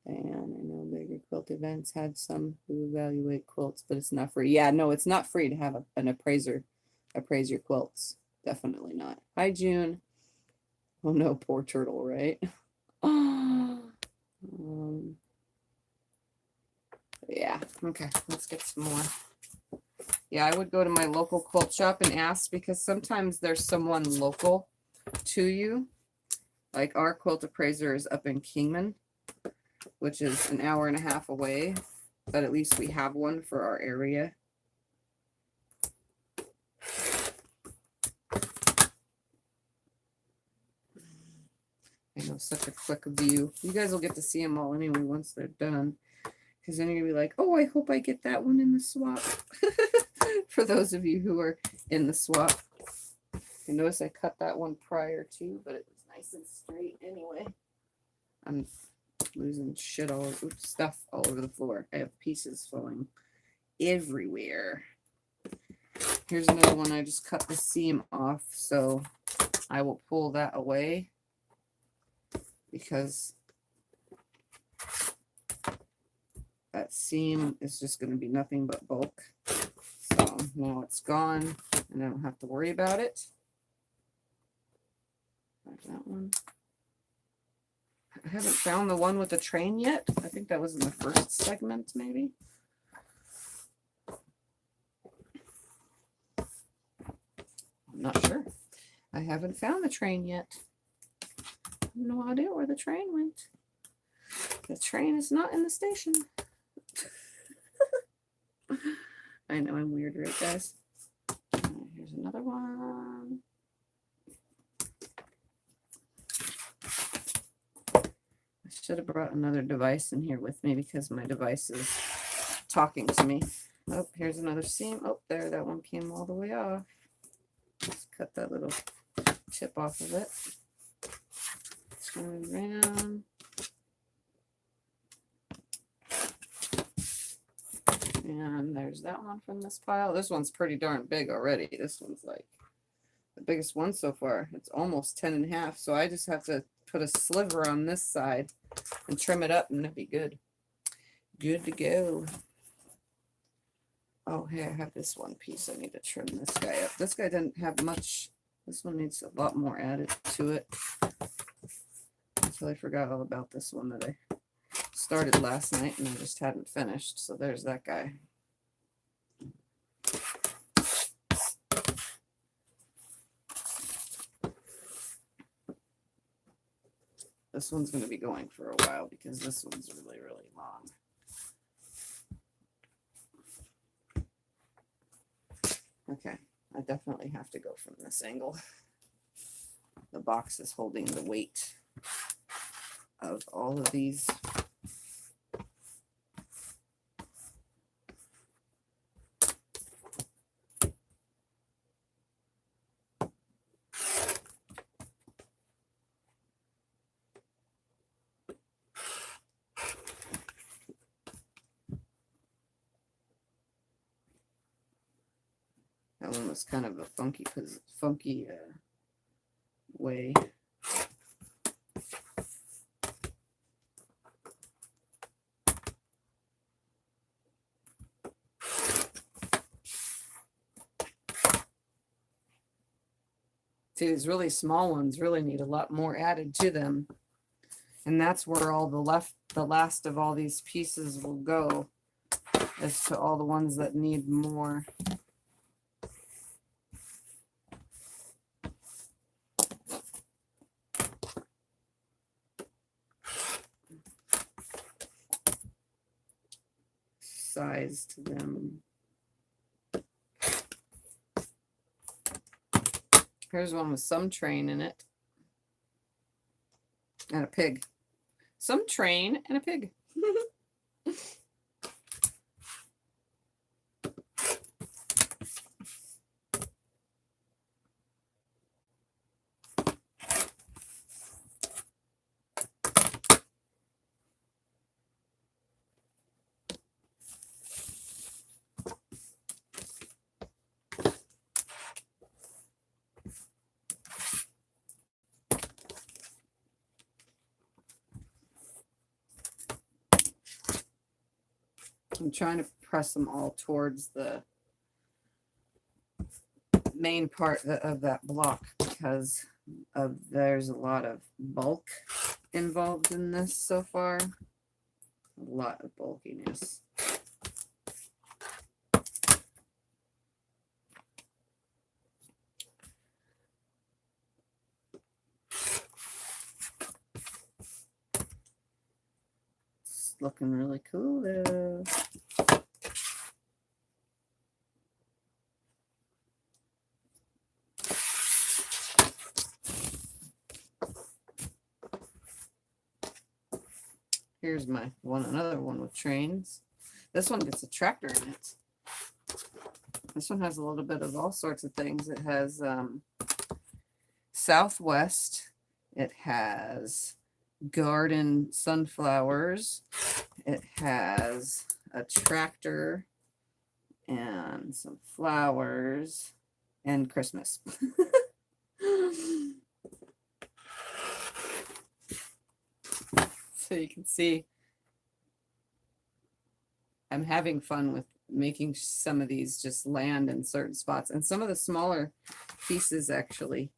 And I know bigger quilt events had some who evaluate quilts, but it's not free. Yeah, no, it's not free to have an appraiser appraise your quilts. Definitely not. Hi, June. Oh no, poor turtle, right? Yeah, okay, let's get some more. Yeah, I would go to my local quilt shop and ask because sometimes there's someone local to you. Like our quilt appraiser is up in Kingman, which is an hour and a half away, but at least we have one for our area. I know, such a quick view. You guys will get to see them all anyway once they're done. Because then you're going to be like, oh, I hope I get that one in the swap. For those of you who are in the swap. You notice I cut that one prior to, but it was nice and straight anyway. I'm losing shit all over, stuff all over the floor. I have pieces falling everywhere. Here's another one. I just cut the seam off, so I will pull that away because that seam is just going to be nothing but bulk. So now it's gone and I don't have to worry about it. That one. I haven't found the one with the train yet. I think that was in the first segment, maybe. I'm not sure. I haven't found the train yet. I have no idea where the train went. The train is not in the station. I know I'm weird, right, guys? Here's another one. should have brought another device in here with me because my device is talking to me. Oh, here's another seam. Oh, there, that one came all the way off. Just cut that little chip off of it. Turn around. And there's that one from this pile. This one's pretty darn big already. This one's like the biggest one so far. It's almost 10.5. So I just have to put a sliver on this side and trim it up and it'll be good. Good to go. Oh, hey, I have this one piece. I need to trim this guy up. This guy didn't have much. This one needs a lot more added to it. Until I forgot all about this one that I started last night and I just hadn't finished. So there's that guy. This one's going to be going for a while because this one's really, really long. Okay, I definitely have to go from this angle. The box is holding the weight of all of these. That one was kind of a funky way. See, these really small ones really need a lot more added to them. And that's where all the last of all these pieces will go, as to all the ones that need more. Size to them. Here's one with some train in it. And a pig. Some train and a pig. I'm trying to press them all towards the main part of that block because there's a lot of bulk involved in this so far. A lot of bulkiness. It's looking really cool though. Here's my another one with trains. This one gets a tractor in it. This one has a little bit of all sorts of things. It has Southwest. It has garden sunflowers. It has a tractor and some flowers and Christmas. So you can see I'm having fun with making some of these just land in certain spots, and some of the smaller pieces actually,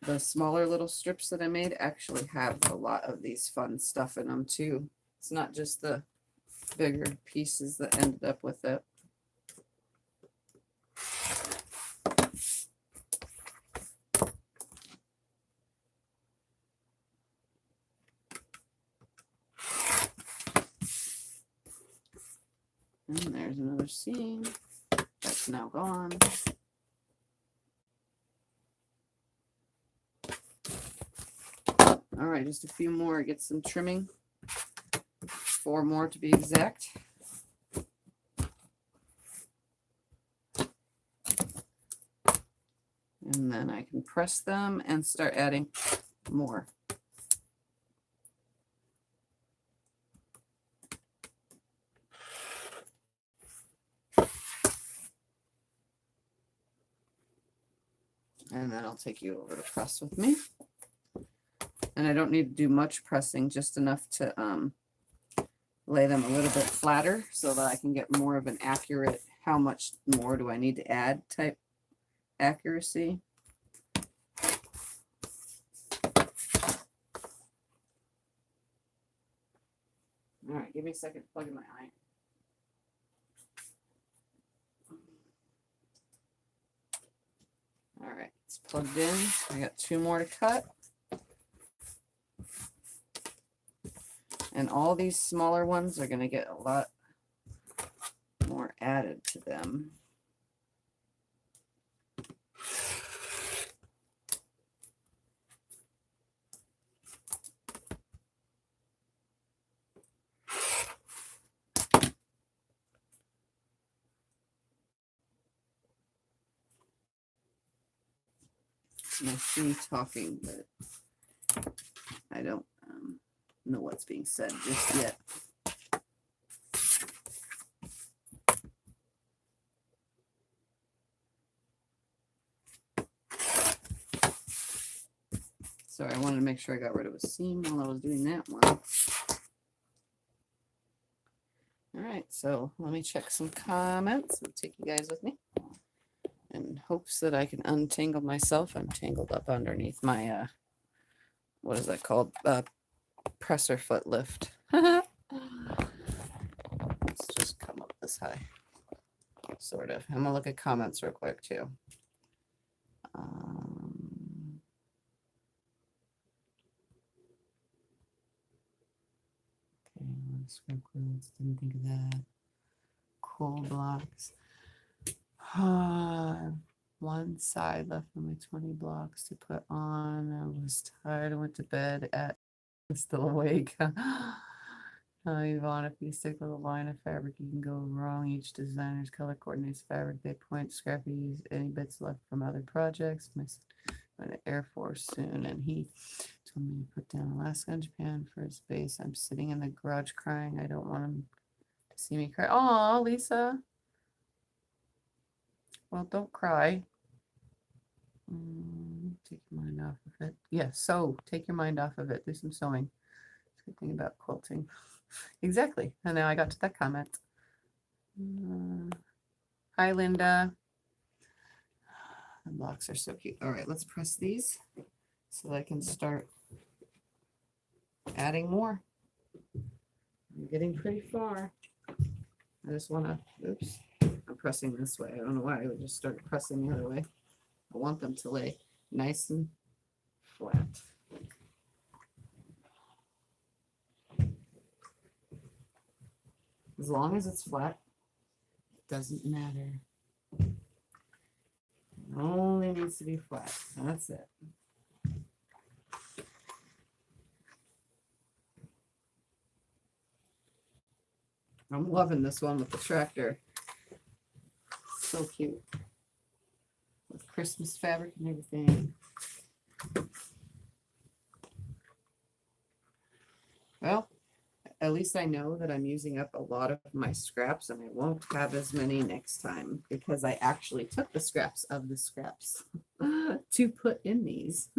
the smaller little strips that I made actually have a lot of these fun stuff in them too. It's not just the bigger pieces that ended up with it. And there's another seam that's now gone. All right, just a few more, get some trimming. 4 more to be exact. And then I can press them and start adding more. And then I'll take you over to press with me. And I don't need to do much pressing, just enough to lay them a little bit flatter so that I can get more of an accurate, how much more do I need to add type accuracy. All right, give me a second to plug in my eye. All right, it's plugged in. I got 2 more to cut. And all these smaller ones are going to get a lot more added to them. I see talking, but I don't know what's being said just yet. Sorry, I wanted to make sure I got rid of a seam while I was doing that one. All right, so let me check some comments and take you guys with me in hopes that I can untangle myself. I'm tangled up underneath my, what is that called? Presser foot lift. Let's just come up this high, sort of. I'm gonna look at comments real quick too. Okay, square quilts, didn't think of that. Cool blocks. One side left on my 20 blocks to put on. I was tired. I went to bed at still awake. Yvonne, if you stick with a line of fabric, you can go wrong. Each designer's color coordinates fabric. They point scrappy any bits left from other projects. My son going to Air Force soon, and he told me to put down Alaska and Japan for his base. I'm sitting in the garage crying. I don't want him to see me cry. Oh, Lisa. Well, don't cry. Take your mind off of it. Yeah, sew. Take your mind off of it. Do some sewing. It's a good thing about quilting. Exactly. And now I got to that comment. Hi, Linda. The blocks are so cute. All right, let's press these so I can start adding more. I'm getting pretty far. I just want to, oops, I'm pressing this way. I don't know why I would just start pressing the other way. I want them to lay nice and flat. As long as it's flat, it doesn't matter. It only needs to be flat. That's it. I'm loving this one with the tractor. So cute. With Christmas fabric and everything. Well, at least I know that I'm using up a lot of my scraps and I won't have as many next time because I actually took the scraps of the scraps to put in these.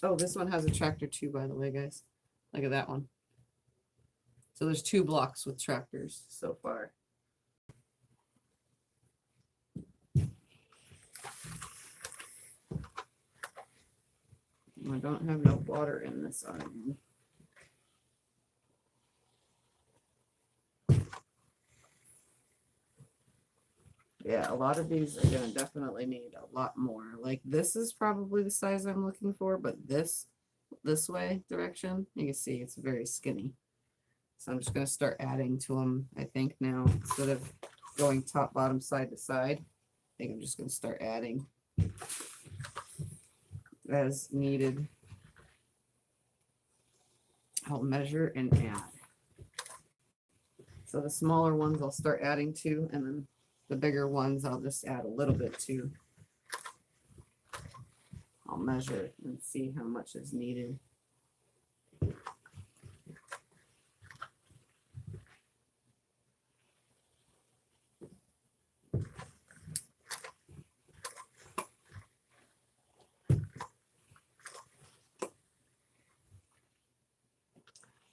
Oh, this one has a tractor too, by the way, guys. Look at that one. So there's 2 blocks with tractors so far. I don't have no water in this iron. Yeah, a lot of these are going to definitely need a lot more. Like this is probably the size I'm looking for, but this way direction, you can see it's very skinny. So I'm just going to start adding to them, I think now, instead of going top, bottom, side to side. I think I'm just going to start adding. as needed. I'll measure and add. So the smaller ones I'll start adding to, and then the bigger ones I'll just add a little bit to. I'll measure and see how much is needed.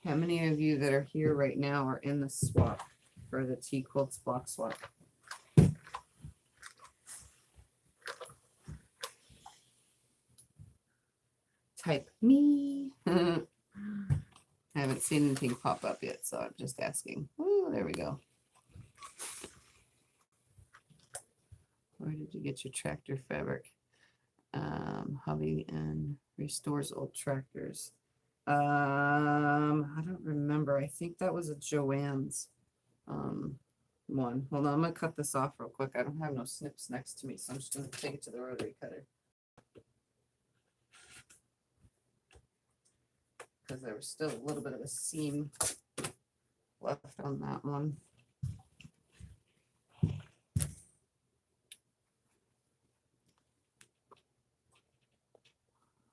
How many of you that are here right now are in the swap for the TeaQuilts block swap? Type me. I haven't seen anything pop up yet, so I'm just asking. Oh, there we go. Where did you get your tractor fabric? Hobby and restores old tractors. I don't remember. I think that was a Joann's one. Hold on, I'm gonna cut this off real quick. I don't have no snips next to me, so I'm just gonna take it to the rotary cutter. Because there was still a little bit of a seam left on that one.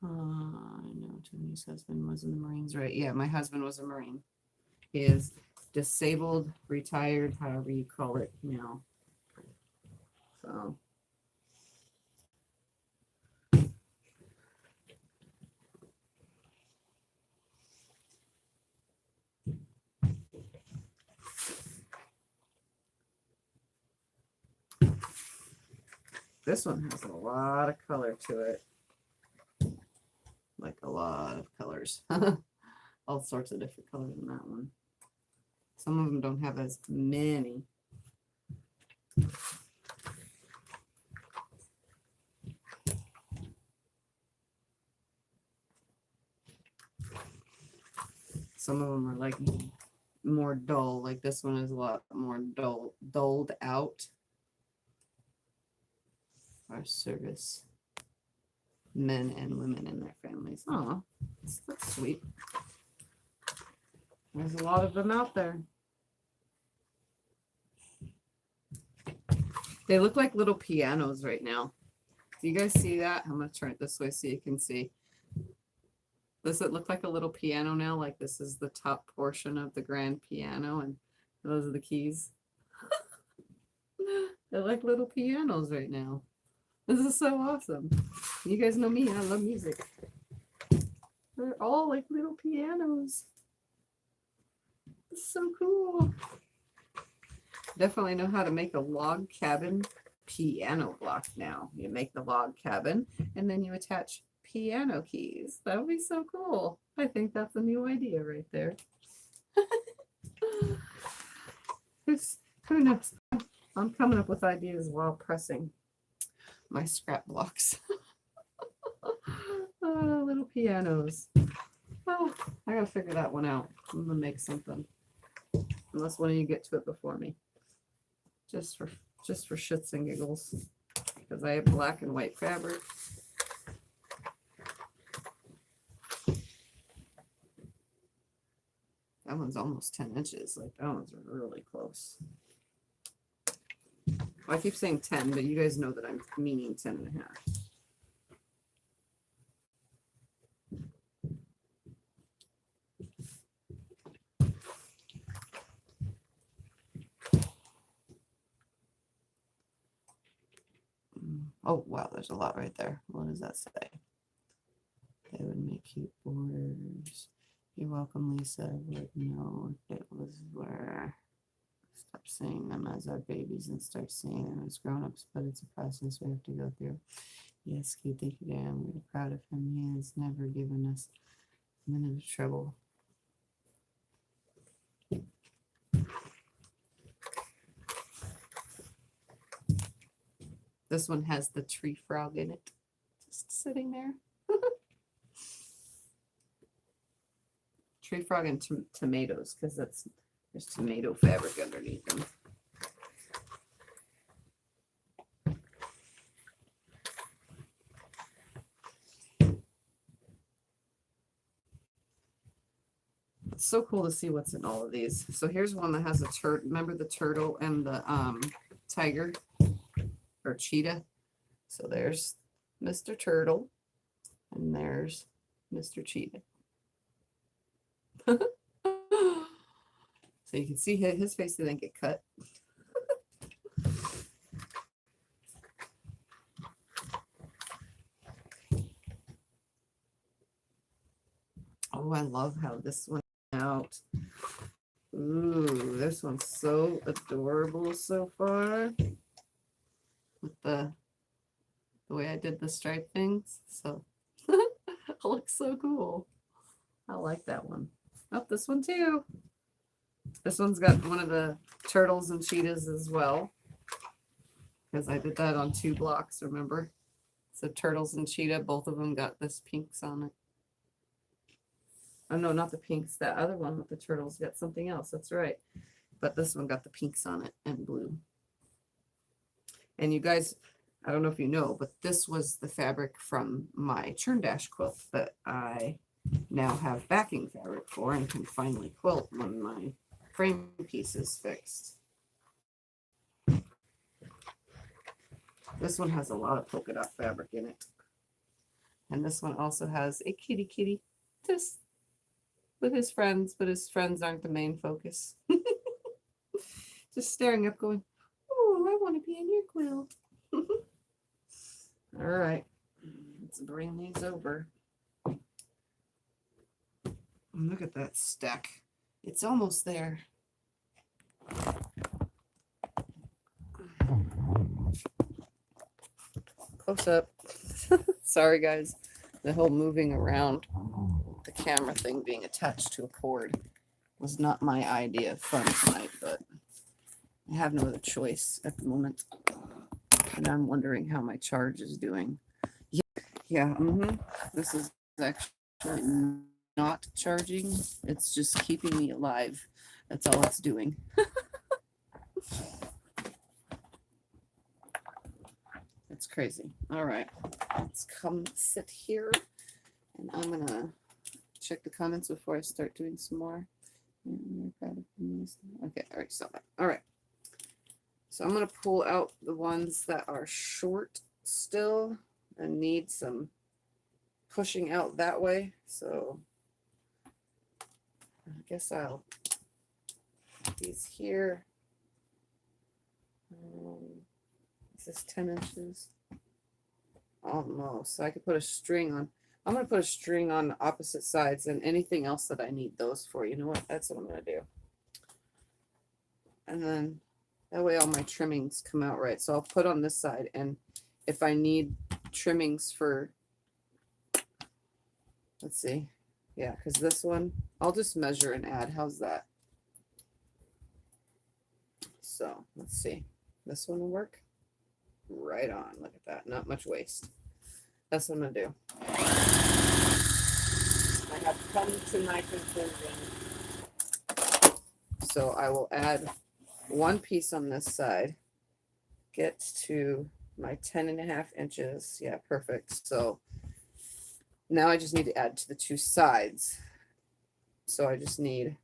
I know Tiffany's husband was in the Marines, right? Yeah, my husband was a Marine. He is disabled, retired, however you call it now. So. This one has a lot of color to it. Like a lot of colors. All sorts of different colors in that one. Some of them don't have as many. Some of them are like more dull. Like this one is a lot more dulled out. Our service men and women and their families. Oh, that's sweet. There's a lot of them out there. They look like little pianos right now. Do you guys see that? I'm going to turn it this way so you can see. Does it look like a little piano now? Like this is the top portion of the grand piano and those are the keys. They're like little pianos right now. This is so awesome. You guys know me, I love music. They're all like little pianos. It's so cool. Definitely know how to make a log cabin piano block now. You make the log cabin and then you attach piano keys. That would be so cool. I think that's a new idea right there. Who knows? I'm coming up with ideas while pressing my scrap blocks. Oh, little pianos. Oh, I gotta figure that one out. I'm gonna make something. Unless one of you get to it before me. Just for shits and giggles. Because I have black and white fabric. That one's almost 10 inches. Like that one's really close. Well, I keep saying 10, but you guys know that I'm meaning 10 and a half. Oh, wow, there's a lot right there. What does that say? They would make cute borders. You're welcome, Lisa. Would know if it was where. Stop seeing them as our babies and start seeing them as grown-ups, but it's a process we have to go through. Yes, Keith, thank you, Dan. We're proud of him. He has never given us a minute of trouble. This one has the tree frog in it, just sitting there. Tree frog and tomatoes, because there's tomato fabric underneath them. It's so cool to see what's in all of these. So here's one that has a turtle. Remember the turtle and the tiger or cheetah? So there's Mr. Turtle and there's Mr. Cheetah. So you can see his face didn't get cut. Oh, I love how this one out. Ooh, this one's so adorable so far. With the way I did the stripe things. So it looks so cool. I like that one. Oh, this one too. This one's got one of the turtles and cheetahs as well. Because I did that on 2 blocks, remember? So turtles and cheetah, both of them got this pinks on it. Oh no, not the pinks. That other one with the turtles got something else. That's right. But this one got the pinks on it and blue. And you guys, I don't know if you know, but this was the fabric from my churn dash quilt that I now have backing fabric for and can finally quilt when my frame piece is fixed. This one has a lot of polka dot fabric in it. And this one also has a kitty just with his friends, but his friends aren't the main focus. Just staring up going, oh, I want to be in your quilt. All right, let's bring these over. Look at that stack. It's almost there. Close up. Sorry, guys. The whole moving around the camera thing being attached to a cord was not my idea of fun tonight, but I have no other choice at the moment. And I'm wondering how my charge is doing. Yeah. This is actually not charging. It's just keeping me alive. That's all it's doing. It's crazy. All right. Let's come sit here. And I'm going to check the comments before I start doing some more. Okay. All right. So, all right. So I'm going to pull out the ones that are short still and need some pushing out that way. So I guess I'll put these here. Is this 10 inches? Almost. So I could put a string on. I'm going to put a string on opposite sides and anything else that I need those for. You know what? That's what I'm going to do. And then that way all my trimmings come out right. So I'll put on this side, and if I need trimmings for, let's see. Yeah, because this one, I'll just measure and add. How's that? So let's see. This one will work. Right on. Look at that. Not much waste. That's what I'm going to do. I have come to my conclusion. So I will add one piece on this side. Get to my 10.5 inches. Yeah, perfect. So now I just need to add to the 2 sides. So I just need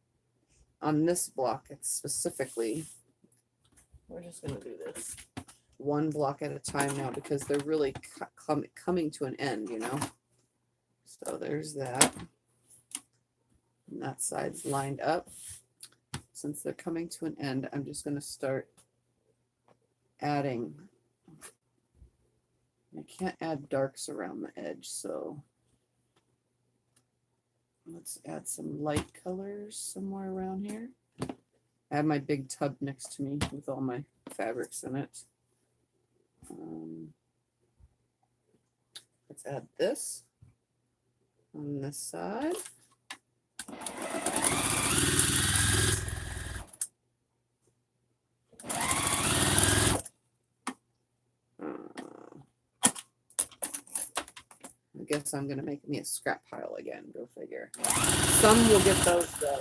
on this block, it's specifically, we're just going to do this 1 block at a time now because they're really coming to an end, you know. So there's that. And that side's lined up. Since they're coming to an end, I'm just going to start adding. I can't add darks around the edge, so let's add some light colors somewhere around here. I have my big tub next to me with all my fabrics in it. Let's add this on this side. I guess I'm going to make me a scrap pile again. Go figure. Some will get those though.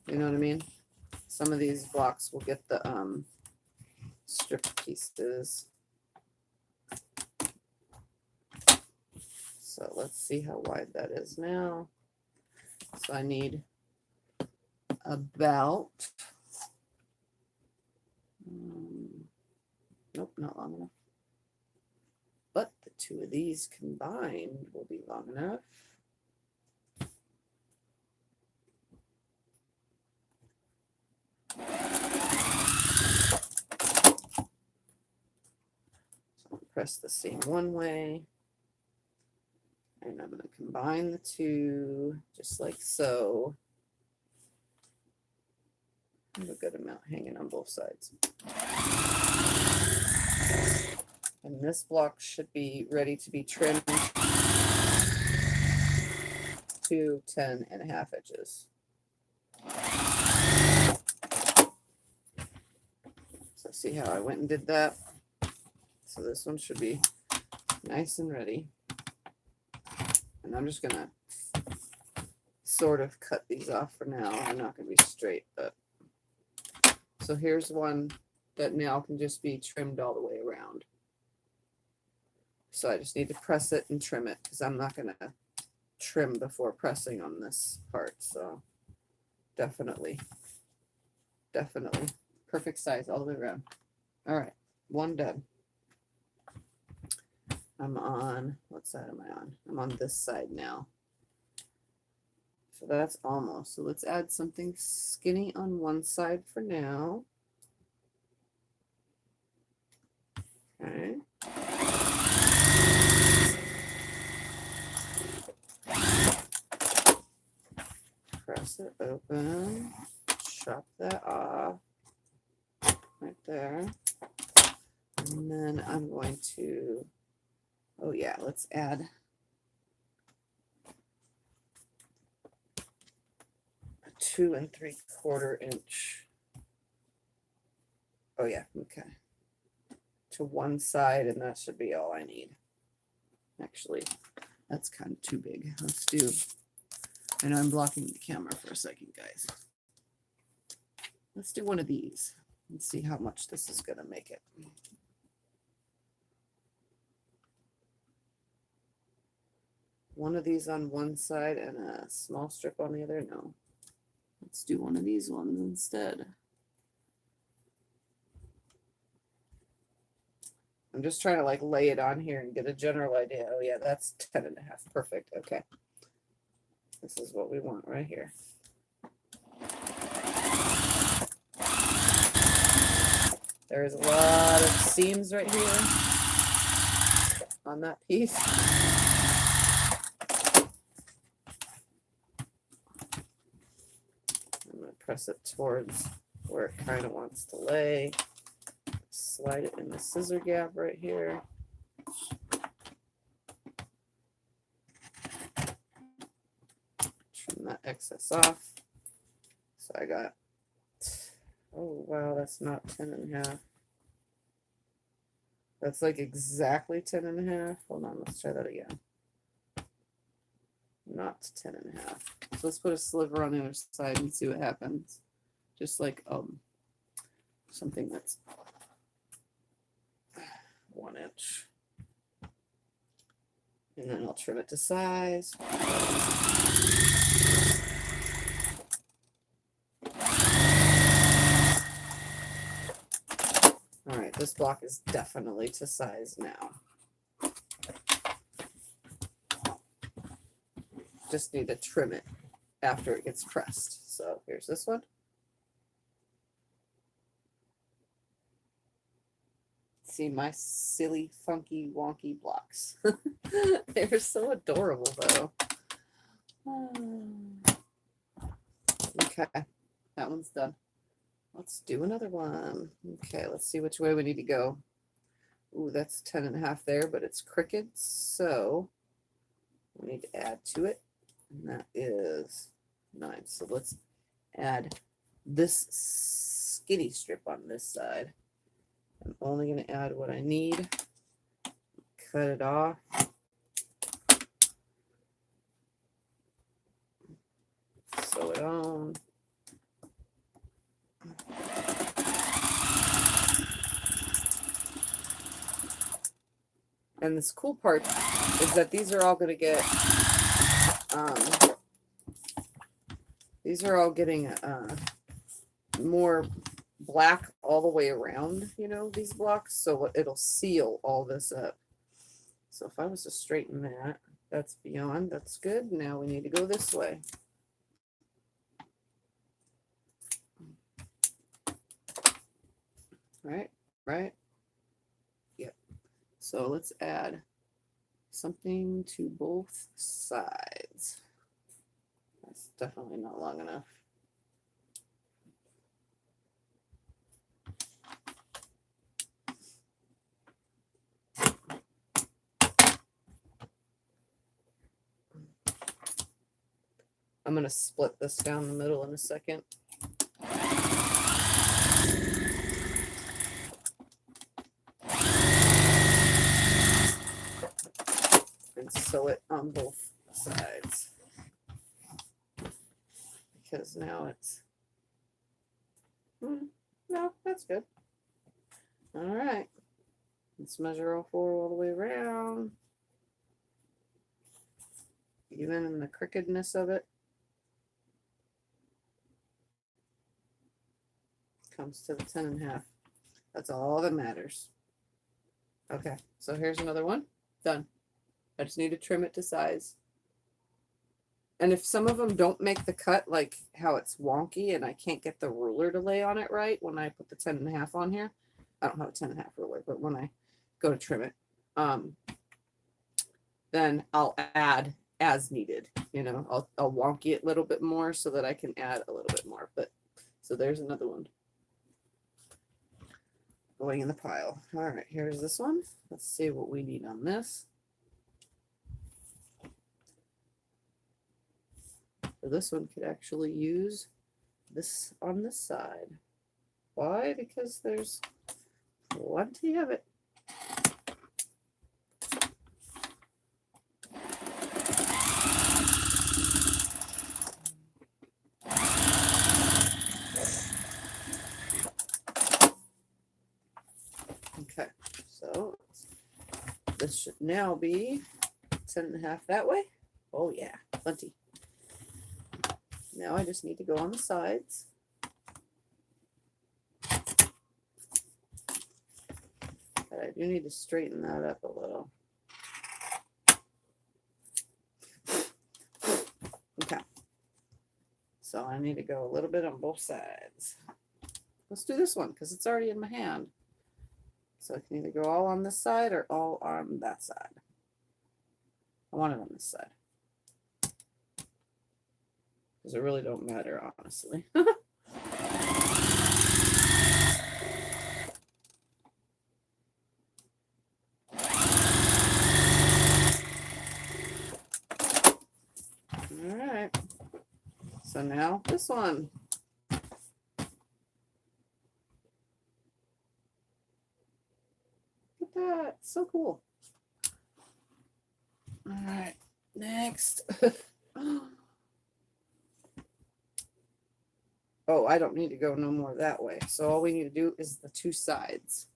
You know what I mean? Some of these blocks will get the strip pieces. So let's see how wide that is now. So I need about, nope, not long enough. But the two of these combined will be long enough. Press the seam one way, and I'm going to combine the two just like so. I have a good amount hanging on both sides. And this block should be ready to be trimmed to 10.5 inches. So see how I went and did that? So this one should be nice and ready. And I'm just gonna sort of cut these off for now. They're not gonna be straight, but so here's one that now can just be trimmed all the way around. So I just need to press it and trim it because I'm not gonna trim before pressing on this part. So definitely perfect size all the way around. All right, one done. I'm on, what side am I on? I'm on this side now. So that's almost. So let's add something skinny on one side for now. Okay. Press it open. Chop that off. Right there. And then I'm going to, oh yeah, let's add a 2 3/4 inch. Oh yeah, okay. To one side, and that should be all I need. Actually, that's kind of too big. Let's do, I know I'm blocking the camera for a second, guys. Let's do one of these and see how much this is going to make it. One of these on one side and a small strip on the other. No, let's do one of these ones instead. I'm just trying to like lay it on here and get a general idea. Oh yeah, that's 10.5. Perfect. Okay. This is what we want right here. There's a lot of seams right here on that piece. I'm going to press it towards where it kind of wants to lay. Slide it in the scissor gap right here. Trim that excess off. So I got, oh wow, that's not 10.5. That's like exactly 10.5. Hold on, let's try that again. Not 10.5. So let's put a sliver on the other side and see what happens. Just like something that's 1 inch. And then I'll trim it to size. All right, this block is definitely to size now. Just need to trim it after it gets pressed. So here's this one. See my silly, funky, wonky blocks. They're so adorable, though. Okay, that one's done. Let's do another one. Okay, let's see which way we need to go. Ooh, that's 10.5 there, but it's crooked, so we need to add to it, and that is 9. So let's add this skinny strip on this side. I'm only going to add what I need. Cut it off. Sew it on. And this cool part is that these are all going to get These are all getting more black all the way around, you know, these blocks, so it'll seal all this up. So if I was to straighten that, that's beyond, that's good. Now we need to go this way. Right, right. Yep. So let's add something to both sides. That's definitely not long enough. I'm going to split this down the middle in a second. And sew it on both sides. Because now it's, no, that's good. All right. Let's measure all four all the way around. Even in the crookedness of it. Comes to the 10.5. That's all that matters. Okay, so here's another one. Done. I just need to trim it to size. And if some of them don't make the cut, like how it's wonky and I can't get the ruler to lay on it right when I put the 10.5 on here, I don't have a 10.5 ruler, but when I go to trim it, then I'll add as needed. You know, I'll wonky it a little bit more so that I can add a little bit more. But so there's another one going in the pile. All right, here's this one. Let's see what we need on this. So this one could actually use this on this side. Why? Because there's plenty of it. Okay, so this should now be 10.5 that way. Oh yeah, plenty. Now I just need to go on the sides. But I do need to straighten that up a little. Okay. So I need to go a little bit on both sides. Let's do this one because it's already in my hand. So I can either go all on this side or all on that side. I want it on this side. Because it really don't matter, honestly. All right. So now this one. Look at that. So cool. All right. Next. Oh, I don't need to go no more that way. So all we need to do is the two sides.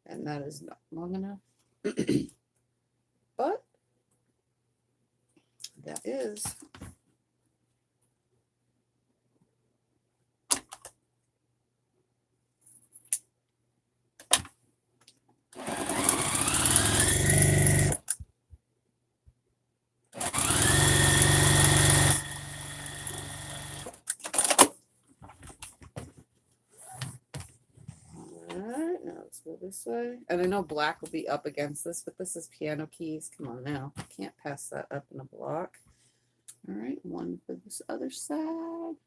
And that is not long enough. But that is. Go this way. And I know black will be up against this, but this is piano keys. Come on now. Can't pass that up in a block. All right, one for this other side.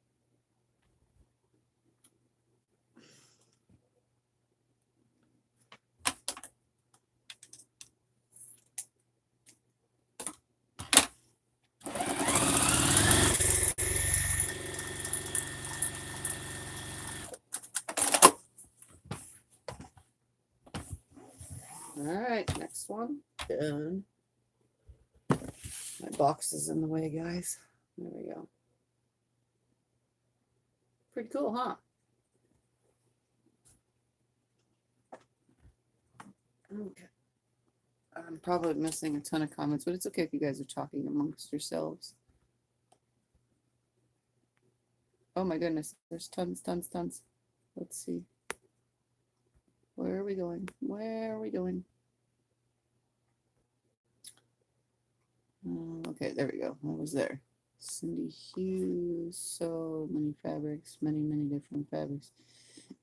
All right, next one. Done. My box is in the way, guys. There we go. Pretty cool, huh? Okay. I'm probably missing a ton of comments, but it's okay if you guys are talking amongst yourselves. Oh my goodness, there's tons, tons, tons. Let's see. Where are we going? Where are we going? Okay, there we go. I was there. Cindy Hughes, so many fabrics, many, many different fabrics.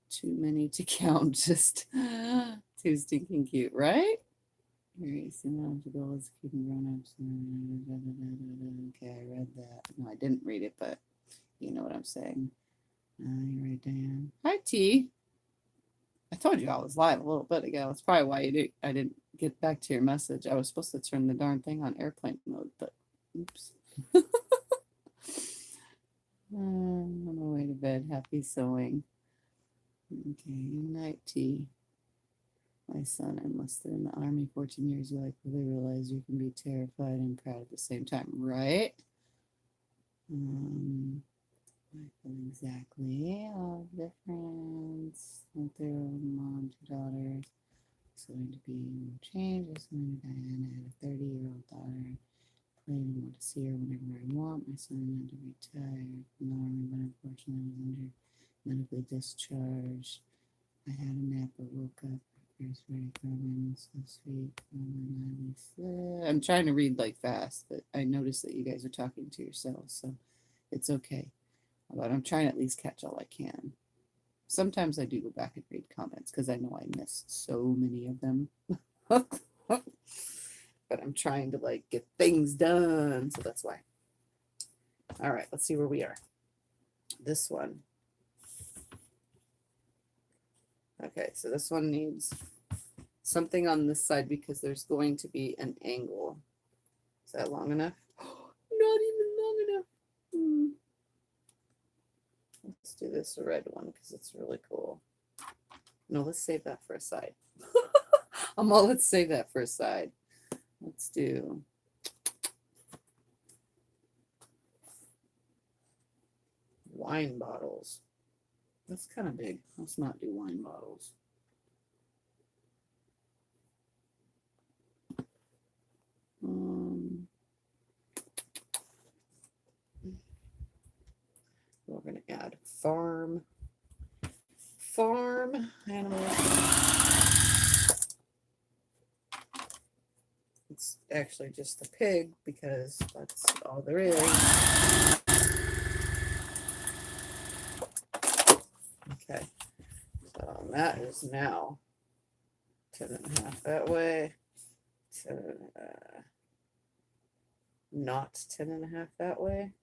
Too many to count, just too stinking cute, right? Very similar to goals keeping grown-ups. Okay, I read that. No, I didn't read it, but you know what I'm saying. You're right, Diane. Hi, T. I told you I was live a little bit ago. That's probably why I didn't get back to your message. I was supposed to turn the darn thing on airplane mode, but oops. On my way to bed. Happy sewing. Okay, night tea. My son enlisted in the Army 14 years ago. I quickly realized you can be terrified and proud at the same time, right? Exactly. All difference. With their own mom, 2 daughters. It's going to be no changes. Diana had a 30-year-old daughter. Playing and want to see her whenever I want. My son had to retire from the Army, but unfortunately was injured, medically discharged. I had a nap but woke up. First very common, so sweet. I'm trying to read like fast, but I noticed that you guys are talking to yourselves, so it's okay. But I'm trying to at least catch all I can. Sometimes I do go back and read comments because I know I missed so many of them. But I'm trying to like get things done, so that's why. All right, let's see where we are. This one. Okay, so this one needs something on this side because there's going to be an angle. Is that long enough? Not even long enough. Let's do this red one because it's really cool. No, let's save that for a side. Let's save that for a side. Let's do wine bottles. That's kind of big. Let's not do wine bottles. We're going to add farm animals. It's actually just a pig because that's all there is. Okay, so that is now 10.5 that way, not 10.5 that way.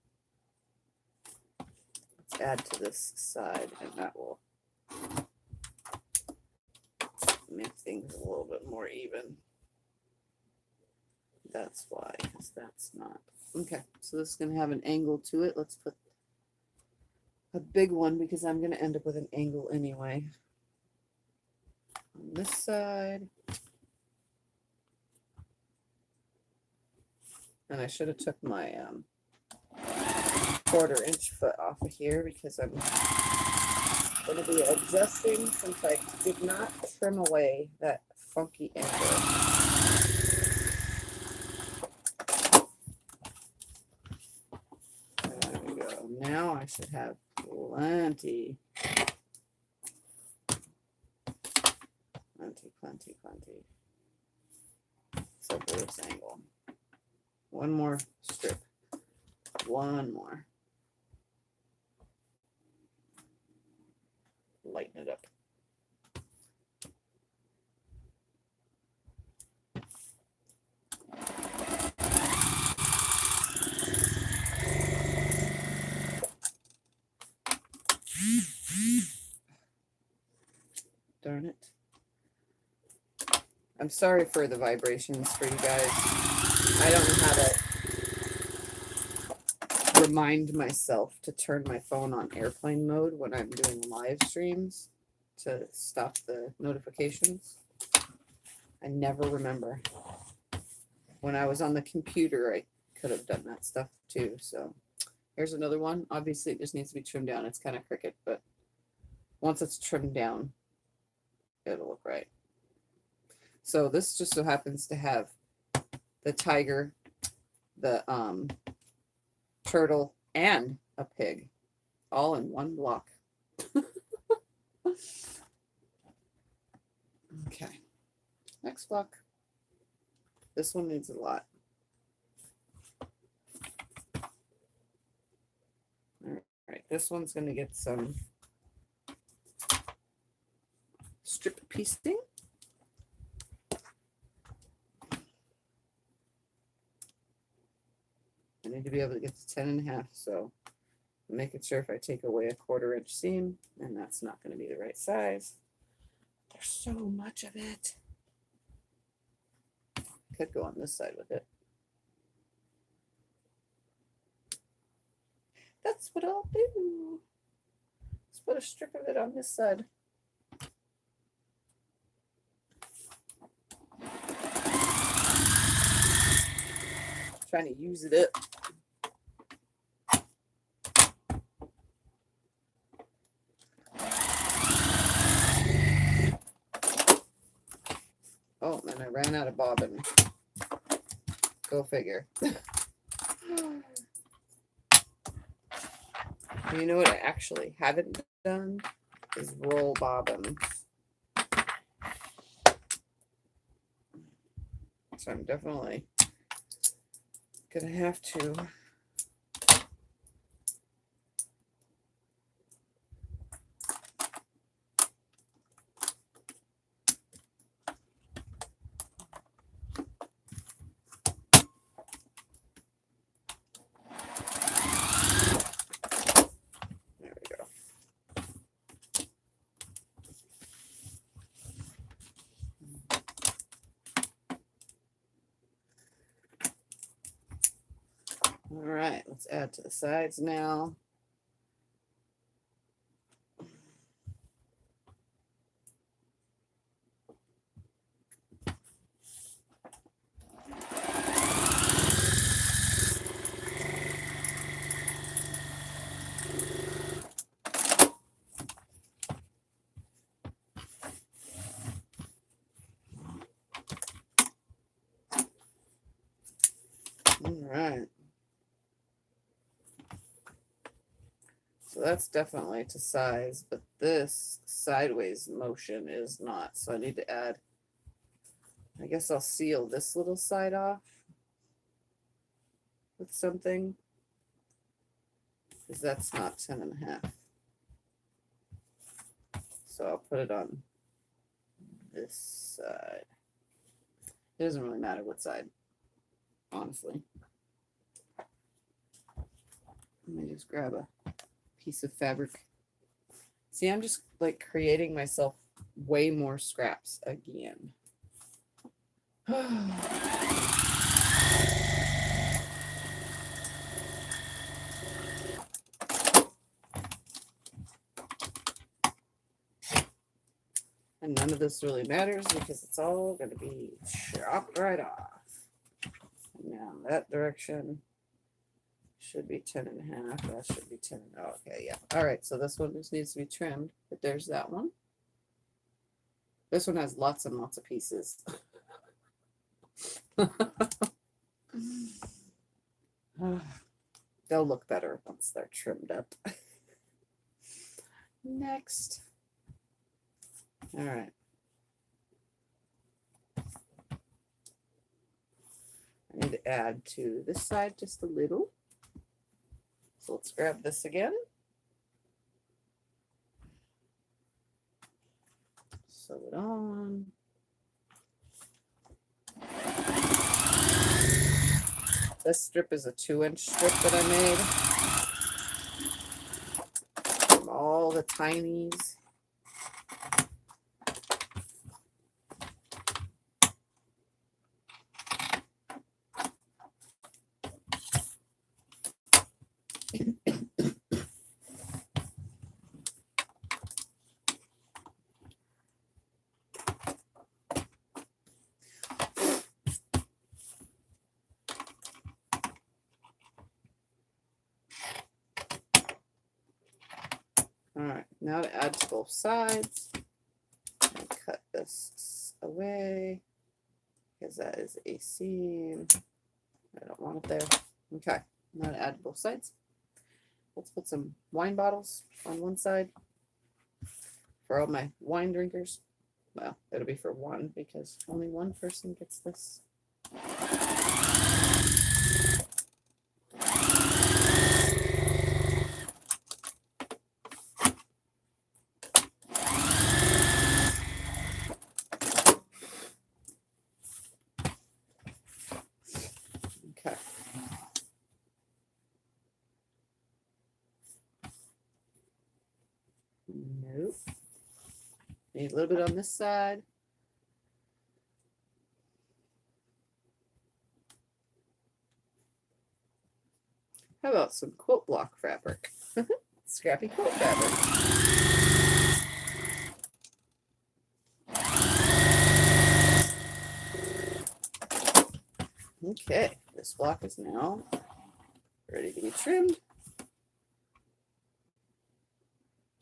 Let's add to this side, and that will make things a little bit more even. That's why, because that's not. Okay, so this is going to have an angle to it. Let's put a big one because I'm going to end up with an angle anyway. On this side. And I should have took my 1/4-inch foot off of here because I'm going to be adjusting since I did not trim away that funky angle. There we go. Now I should have plenty. Except for this angle. One more strip. One more. Lighten it up. Darn it. I'm sorry for the vibrations for you guys. I don't know how to remind myself to turn my phone on airplane mode when I'm doing live streams to stop the notifications. I never remember. When I was on the computer, I could have done that stuff too. So here's another one. Obviously, it just needs to be trimmed down. It's kind of crooked, but once it's trimmed down, it'll look right. So this just so happens to have the tiger, the turtle, and a pig. all in one block. Okay, next block. This one needs a lot. All right, this one's going to get some strip piecing. I need to be able to get to 10.5, so I'm making sure if I take away a 1/4 inch seam, and that's not going to be the right size. There's so much of it. Could go on this side with it. That's what I'll do. Let's put a strip of it on this side. Trying to use it up. Oh, and I ran out of bobbin. Go figure. You know what I actually haven't done is roll bobbins. So I'm definitely gonna have to. There we go. All right, let's add to the sides now. All right. So that's definitely to size, but this sideways motion is not. So I need to add, I guess I'll seal this little side off with something, because that's not 10.5. So I'll put it on this side. It doesn't really matter what side, honestly. Let me just grab a piece of fabric. See, I'm just like creating myself way more scraps again. And none of this really matters because it's all going to be chopped right off. Now that direction should be 10.5. That should be 10. Oh, okay, yeah. All right, so this one just needs to be trimmed, but there's that one. This one has lots and lots of pieces. They'll look better once they're trimmed up. Next. All right. I need to add to this side just a little. So let's grab this again. Sew it on. This strip is a 2-inch strip that I made from all the tinies. All right, now to add to both sides, and cut this away because that is a seam. I don't want it there. Okay, now to add to both sides. let's put some wine bottles on one side for all my wine drinkers. Well, it'll be for one because only one person gets this. Okay. Nope. Need a little bit on this side. How about some quilt block fabric? Scrappy quilt fabric. Okay, this block is now ready to be trimmed.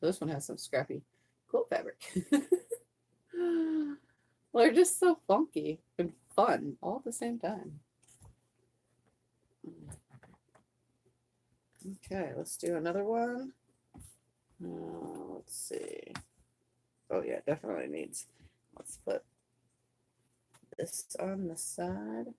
So this one has some scrappy quilt fabric. Well, they're just so funky and fun all at the same time. Okay, let's do another one. Let's see. Oh yeah, definitely needs. Let's put this on the side.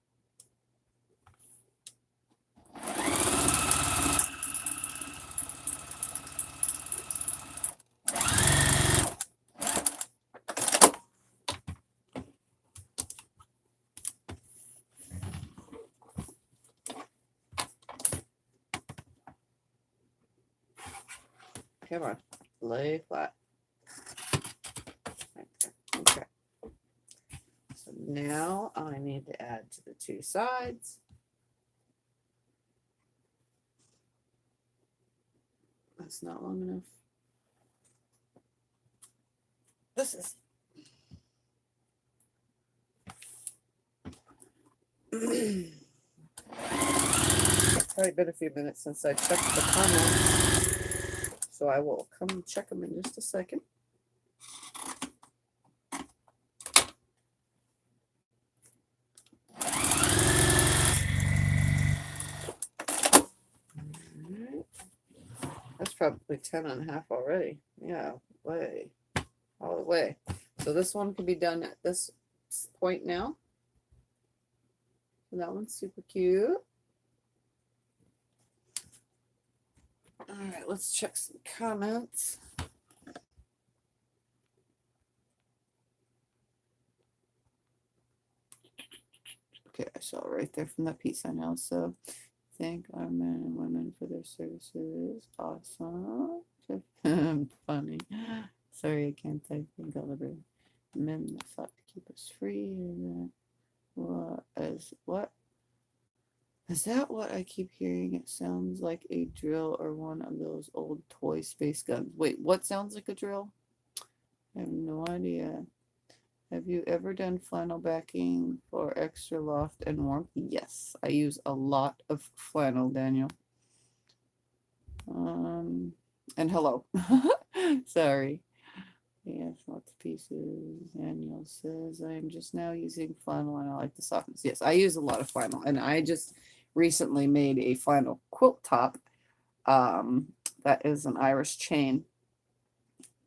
Come on, lay flat. Okay. So now I need to add to the two sides. That's not long enough. This is. Probably been a few minutes since I checked the comments. So I will come check them in just a second. That's probably 10.5 already. Yeah, way. All the way. So this one can be done at this point now. So that one's super cute. All right, let's check some comments. Okay, I saw it right there from that piece I know. So thank our men and women for their services. Awesome. Funny. Sorry, I can't type in Gulliver. Men that fought to keep us free. And what is that what I keep hearing? It sounds like a drill or one of those old toy space guns. Wait, what sounds like a drill? I have no idea. Have you ever done flannel backing for extra loft and warmth? Yes, I use a lot of flannel, Daniel. And hello. Sorry. Yes, lots of pieces. Daniel says, I'm just now using flannel and I like the softness. Yes, I use a lot of flannel. And I just recently made a flannel quilt top. That is an Irish chain.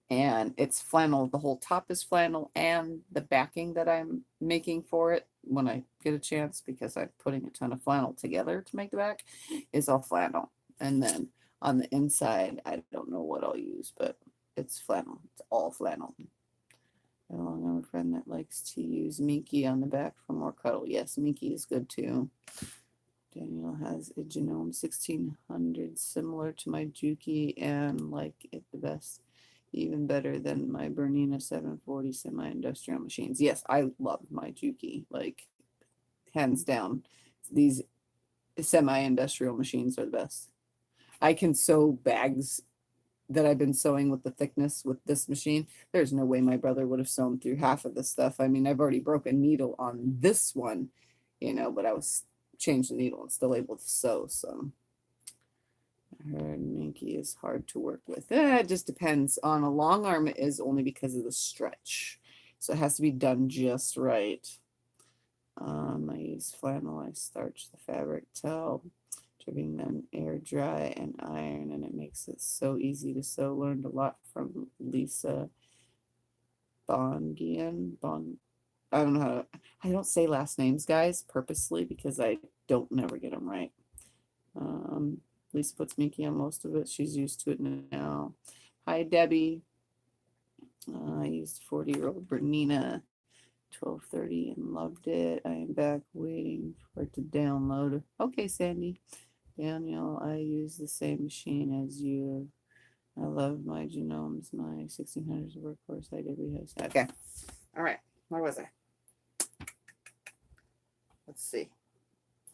And it's flannel. The whole top is flannel. And the backing that I'm making for it, when I get a chance, because I'm putting a ton of flannel together to make the back, is all flannel. And then on the inside, I don't know what I'll use, but it's flannel. It's all flannel. I have a friend that likes to use Minky on the back for more cuddle. Yes, Minky is good too. Daniel has a Genome 1600 similar to my Juki and like it the best. Even better than my Bernina 740 semi-industrial machines. Yes, I love my Juki. Like, hands down. These semi-industrial machines are the best. I can sew bags that I've been sewing with the thickness with this machine. There's no way my brother would have sewn through half of this stuff. I mean, I've already broken a needle on this one, you know, but I was changed the needle and still able to sew. So her Minky is hard to work with. It just depends. On a long arm, it is only because of the stretch. So it has to be done just right. I use flannel. I starch the fabric towel. giving them air dry and iron, and it makes it so easy to sew. Learned a lot from Lisa Bongian. I don't know how to, I don't say last names, guys, purposely because I don't never get them right. Lisa puts Minky on most of it. She's used to it now. Hi, Debbie. I used 40-year-old Bernina 1230 and loved it. I am back waiting for it to download. Okay, Sandy. Daniel, I use the same machine as you. I love my genomes, my 1600s workhorse. I did rehouse. Okay. All right. Where was I? Let's see.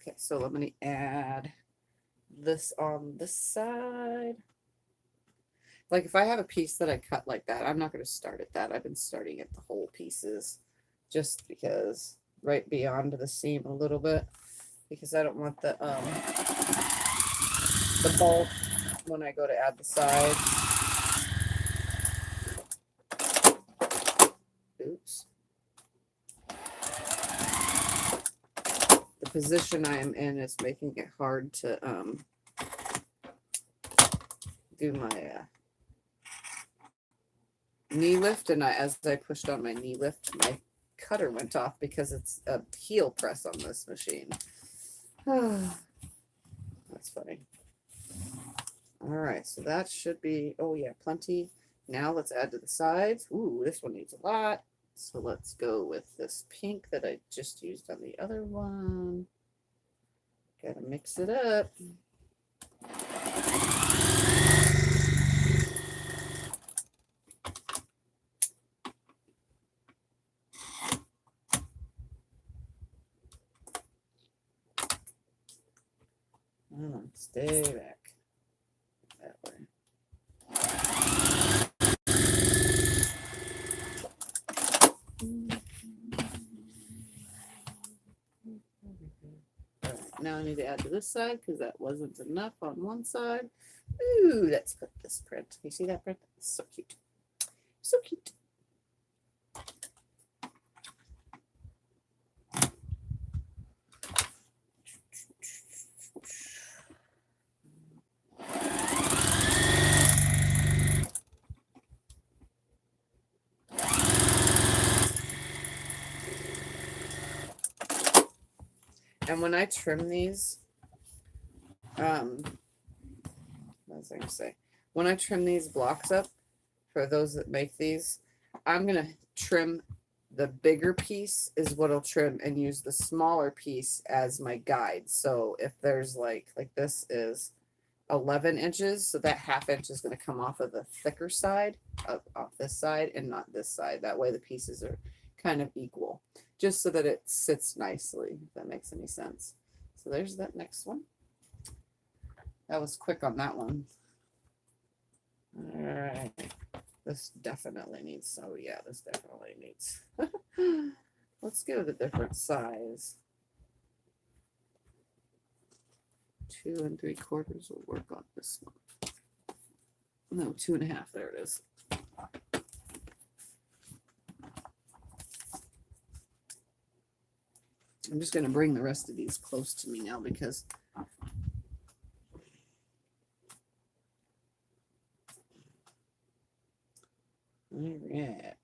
Okay, so let me add this on this side. Like if I have a piece that I cut like that, I'm not going to start at that. I've been starting at the whole pieces just because right beyond the seam a little bit, because I don't want the bulk when I go to add the sides. Oops. The position I am in is making it hard to do my knee lift, and as I pushed on my knee lift, my cutter went off because it's a heel press on this machine. That's funny. All right, so that should be, oh yeah, plenty. Now let's add to the sides. Ooh, this one needs a lot. So let's go with this pink that I just used on the other one. Gotta mix it up. Stay back that way. All right, now I need to add to this side because that wasn't enough on one side. Ooh, let's put this print. You see that print? It's so cute. So cute. And when I trim these, what was I going to say? When I trim these blocks up, for those that make these, I'm going to trim the bigger piece is what I'll trim and use the smaller piece as my guide. So if there's like this is 11 inches, so that ½ inch is going to come off of the thicker side, off this side and not this side. That way the pieces are kind of equal, just so that it sits nicely, if that makes any sense. So there's that next one. That was quick on that one. All right. This definitely needs, oh yeah, this definitely needs. Let's go with a different size. 2 3/4 will work on this one. No, 2.5. There it is. I'm just going to bring the rest of these close to me now because all right.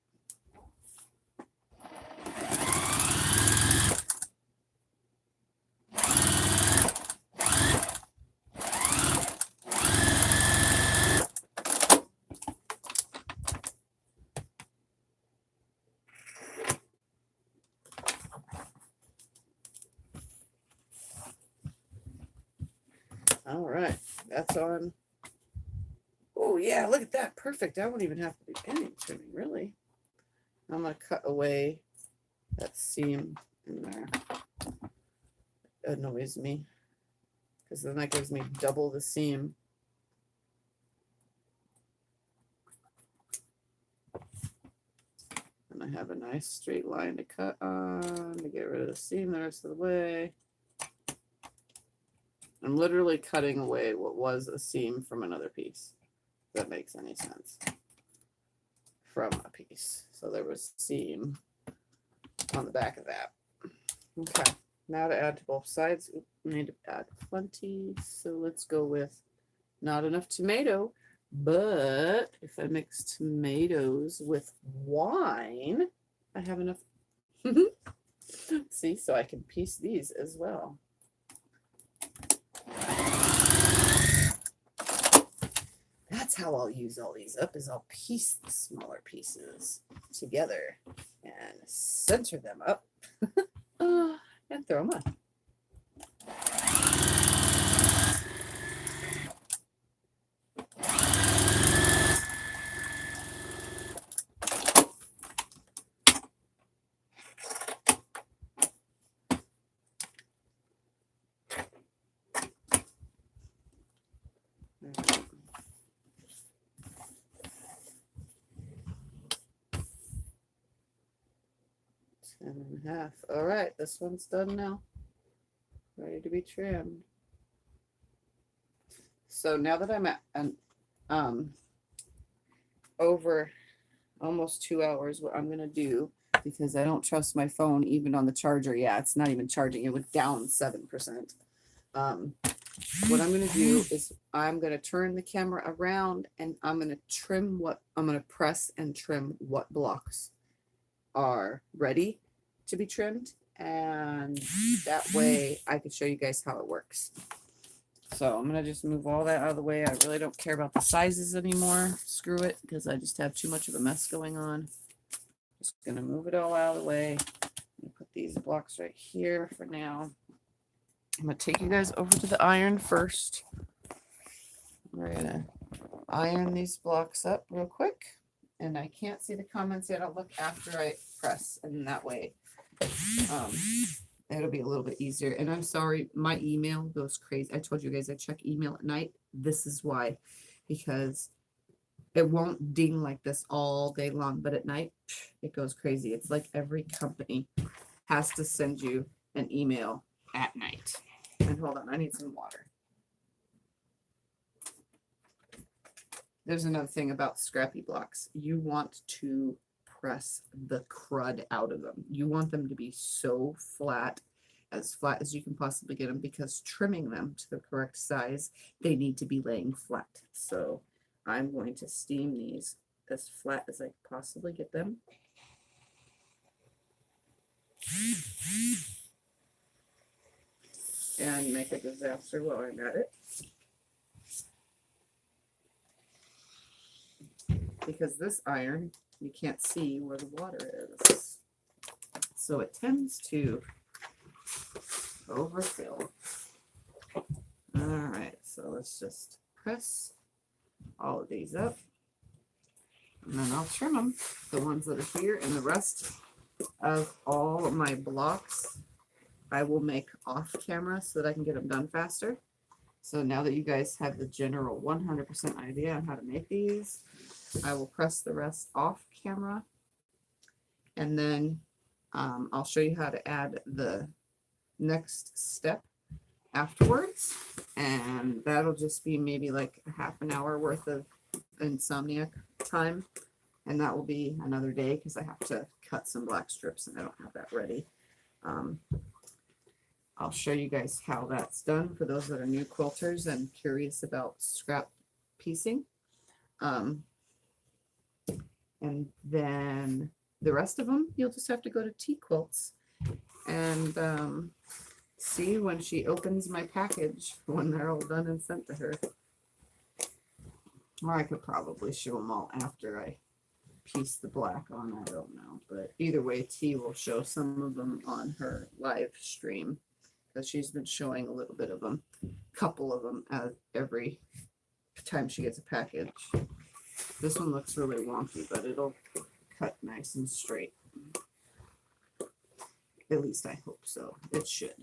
All right, that's on. Oh yeah, look at that, perfect. I won't even have to do any trimming, really. I'm gonna cut away that seam in there. It annoys me because then that gives me double the seam. And I have a nice straight line to cut on to get rid of the seam the rest of the way. I'm literally cutting away what was a seam from another piece, if that makes any sense. From a piece. So there was seam on the back of that. Okay, Now to add to both sides. Oop, I need to add plenty. So let's go with not enough tomato, but if I mix tomatoes with wine, I have enough. See, so I can piece these as well. That's how I'll use all these up, is I'll piece the smaller pieces together and center them up and throw them on. And a half. All right, this one's done now. Ready to be trimmed. So now that I'm at over almost 2 hours, what I'm gonna do, because I don't trust my phone even on the charger. Yeah, it's not even charging. It went down 7%. What I'm gonna do is I'm gonna turn the camera around and I'm gonna trim I'm gonna press and trim what blocks are ready to be trimmed, and that way I can show you guys how it works. So I'm gonna just move all that out of the way. I really don't care about the sizes anymore. Screw it, because I just have too much of a mess going on. Just gonna move it all out of the way and put these blocks right here for now. I'm gonna take you guys over to the iron first. We're gonna iron these blocks up real quick, and I can't see the comments yet. I'll look after I press, and that way it'll be a little bit easier. And I'm sorry, my email goes crazy. I told you guys I check email at night. This is why, because it won't ding like this all day long, but at night it goes crazy. It's like every company has to send you an email at night. And hold on, I need some water. There's another thing about scrappy blocks. You want to press the crud out of them. You want them to be so flat as you can possibly get them, because trimming them to the correct size, they need to be laying flat. So I'm going to steam these as flat as I can possibly get them. And make a disaster while I'm at it. Because this iron, you can't see where the water is. So it tends to overfill. All right, so let's just press all of these up. And then I'll trim them, the ones that are here, and the rest of all of my blocks I will make off camera so that I can get them done faster. So now that you guys have the general 100% idea on how to make these, I will press the rest off camera, and then I'll show you how to add the next step afterwards, and that'll just be maybe like a half an hour worth of Insomniac time, and that will be another day because I have to cut some black strips and I don't have that ready. I'll show you guys how that's done for those that are new quilters and curious about scrap piecing. And then the rest of them, you'll just have to go to TeaQuilts and see when she opens my package when they're all done and sent to her. Or I could probably show them all after I piece the black on, I don't know. But either way, T will show some of them on her live stream, because she's been showing a little bit of them, a couple of them every time she gets a package. This one looks really wonky, but it'll cut nice and straight. At least I hope so. It should.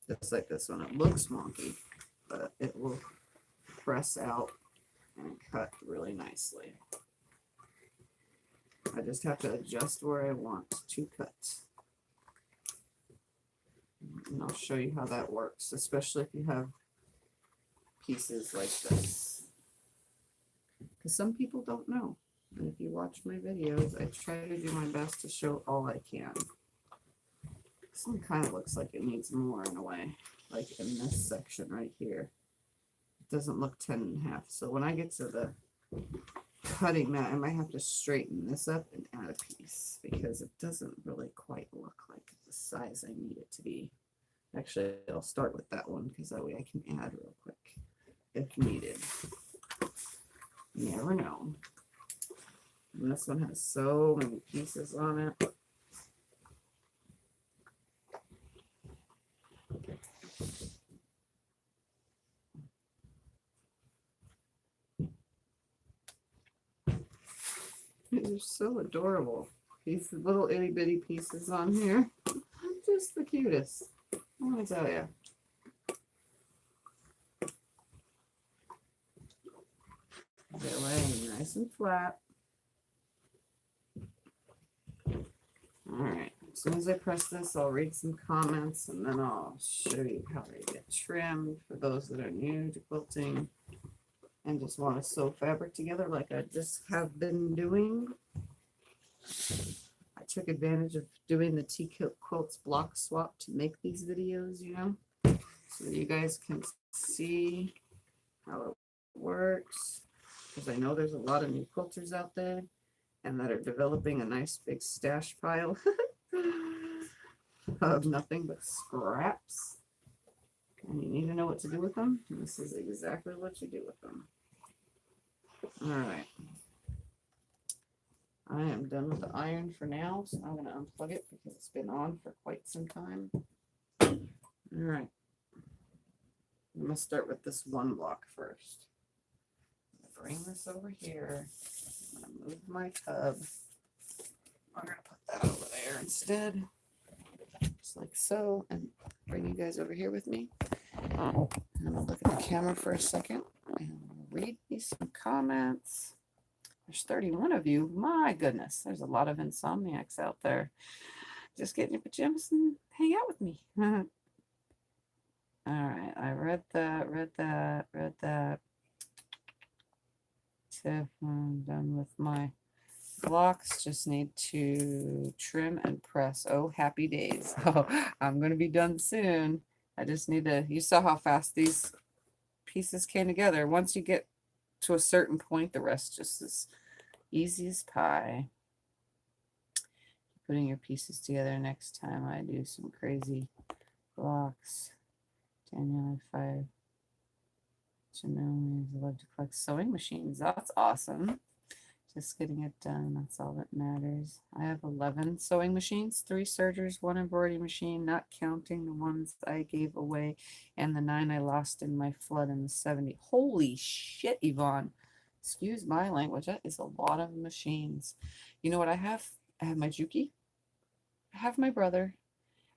Just like this one, it looks wonky, but it will press out and cut really nicely. I just have to adjust where I want to cut. And I'll show you how that works, especially if you have pieces like this. Because some people don't know. And if you watch my videos, I try to do my best to show all I can. This one kind of looks like it needs more in a way, like in this section right here. It doesn't look 10.5. So when I get to the cutting mat, I might have to straighten this up and add a piece because it doesn't really quite look like the size I need it to be. Actually, I'll start with that one because that way I can add real quick if needed. You never know. And this one has so many pieces on it. These are so adorable. These little itty bitty pieces on here. Just the cutest. I want to tell you. They're laying nice and flat. Alright, as soon as I press this, I'll read some comments and then I'll show you how they get trimmed for those that are new to quilting and just want to sew fabric together like I just have been doing. I took advantage of doing the TeaQuilts block swap to make these videos, you know, so that you guys can see how it works, because I know there's a lot of new quilters out there and that are developing a nice big stash pile of nothing but scraps. And you need to know what to do with them. And this is exactly what you do with them. All right. I am done with the iron for now, so I'm going to unplug it because it's been on for quite some time. All right. I'm going to start with this one block first. Bring this over here. I'm going to move my tub. I'm going to put that over there instead, just like so, and bring you guys over here with me. And I'm going to look at the camera for a second and read me some comments. There's 31 of you. My goodness, there's a lot of insomniacs out there. Just get in your pajamas and hang out with me. All right, I read that. Tiff, I'm done with my blocks. Just need to trim and press. Oh, happy days. Oh, I'm going to be done soon. I just need to, you saw how fast these pieces came together. Once you get to a certain point, the rest just is easy as pie. Putting your pieces together next time I do some crazy blocks. Danielle, 5. Janelle, I love to collect sewing machines. That's awesome. Just getting it done. That's all that matters. I have 11 sewing machines, 3 sergers, 1 embroidery machine, not counting the ones I gave away, and the 9 I lost in my flood in the 70s. Holy shit, Yvonne. Excuse my language. That is a lot of machines. You know what I have? I have my Juki. I have my brother.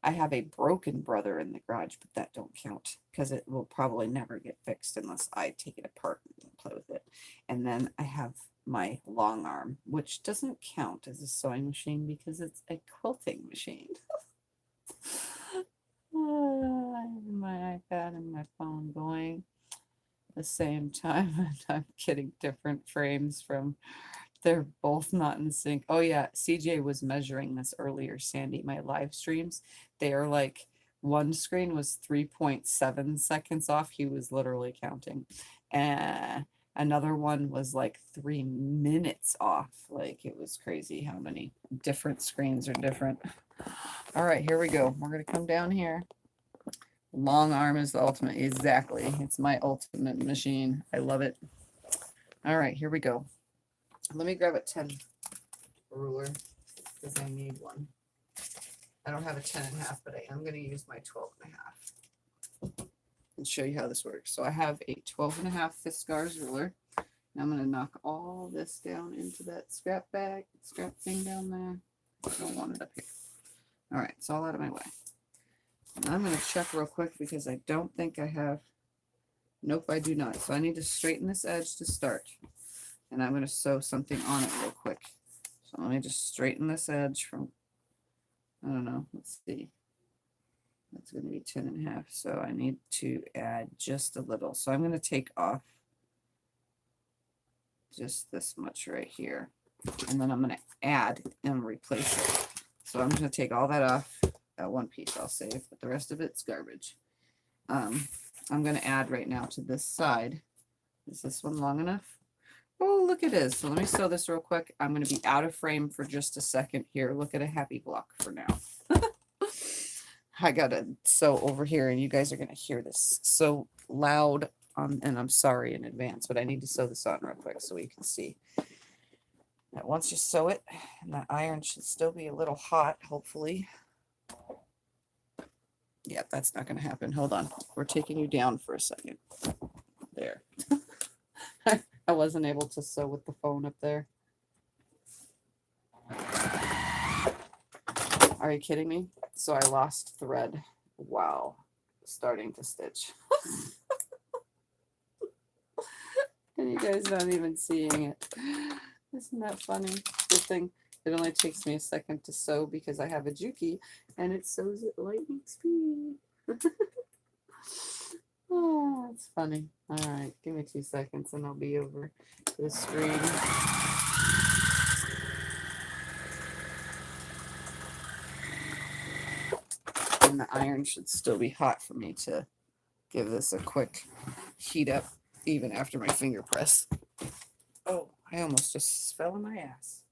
I have a broken brother in the garage, but that don't count because it will probably never get fixed unless I take it apart and play with it. And then I have my long arm, which doesn't count as a sewing machine because it's a quilting machine. I have my iPad and my phone going at the same time, and I'm getting different frames from. They're both not in sync. Oh yeah, CJ was measuring this earlier, Sandy, my live streams. They are like, one screen was 3.7 seconds off. He was literally counting. And another one was like 3 minutes off. Like, it was crazy how many different screens are different. All right, here we go. We're going to come down here. Long arm is the ultimate. Exactly. It's my ultimate machine. I love it. All right, here we go. Let me grab a 10 ruler because I need one. I don't have a 10.5, but I am going to use my 12.5 and show you how this works. So I have a 12.5 Fiskars ruler. And I'm going to knock all this down into that scrap thing down there. I don't want it up here. All right, it's all out of my way. And I'm going to check real quick because I don't think I have. Nope, I do not. So I need to straighten this edge to start. And I'm going to sew something on it real quick. So let me just straighten this edge from, I don't know, let's see. That's going to be 10.5. So I need to add just a little. So I'm going to take off just this much right here. and then I'm going to add and replace it. So I'm going to take all that off. That one piece I'll save, but the rest of it's garbage. I'm going to add right now to this side. Is this one long enough? Oh, look, it is. So let me sew this real quick. I'm going to be out of frame for just a second here. Look at a happy block for now. I got to sew over here, and you guys are going to hear this so loud. And I'm sorry in advance, but I need to sew this on real quick so you can see. Now, once you sew it, and that iron should still be a little hot, hopefully. Yeah, that's not going to happen. Hold on. We're taking you down for a second. There. I wasn't able to sew with the phone up there. Are you kidding me? So I lost thread while starting to stitch. And you guys not even seeing it. Isn't that funny? Good thing it only takes me a second to sew because I have a Juki and it sews at lightning speed. Oh, it's funny. All right, give me 2 seconds and I'll be over to the screen. And the iron should still be hot for me to give this a quick heat up even after my finger press. Oh, I almost just fell on my ass.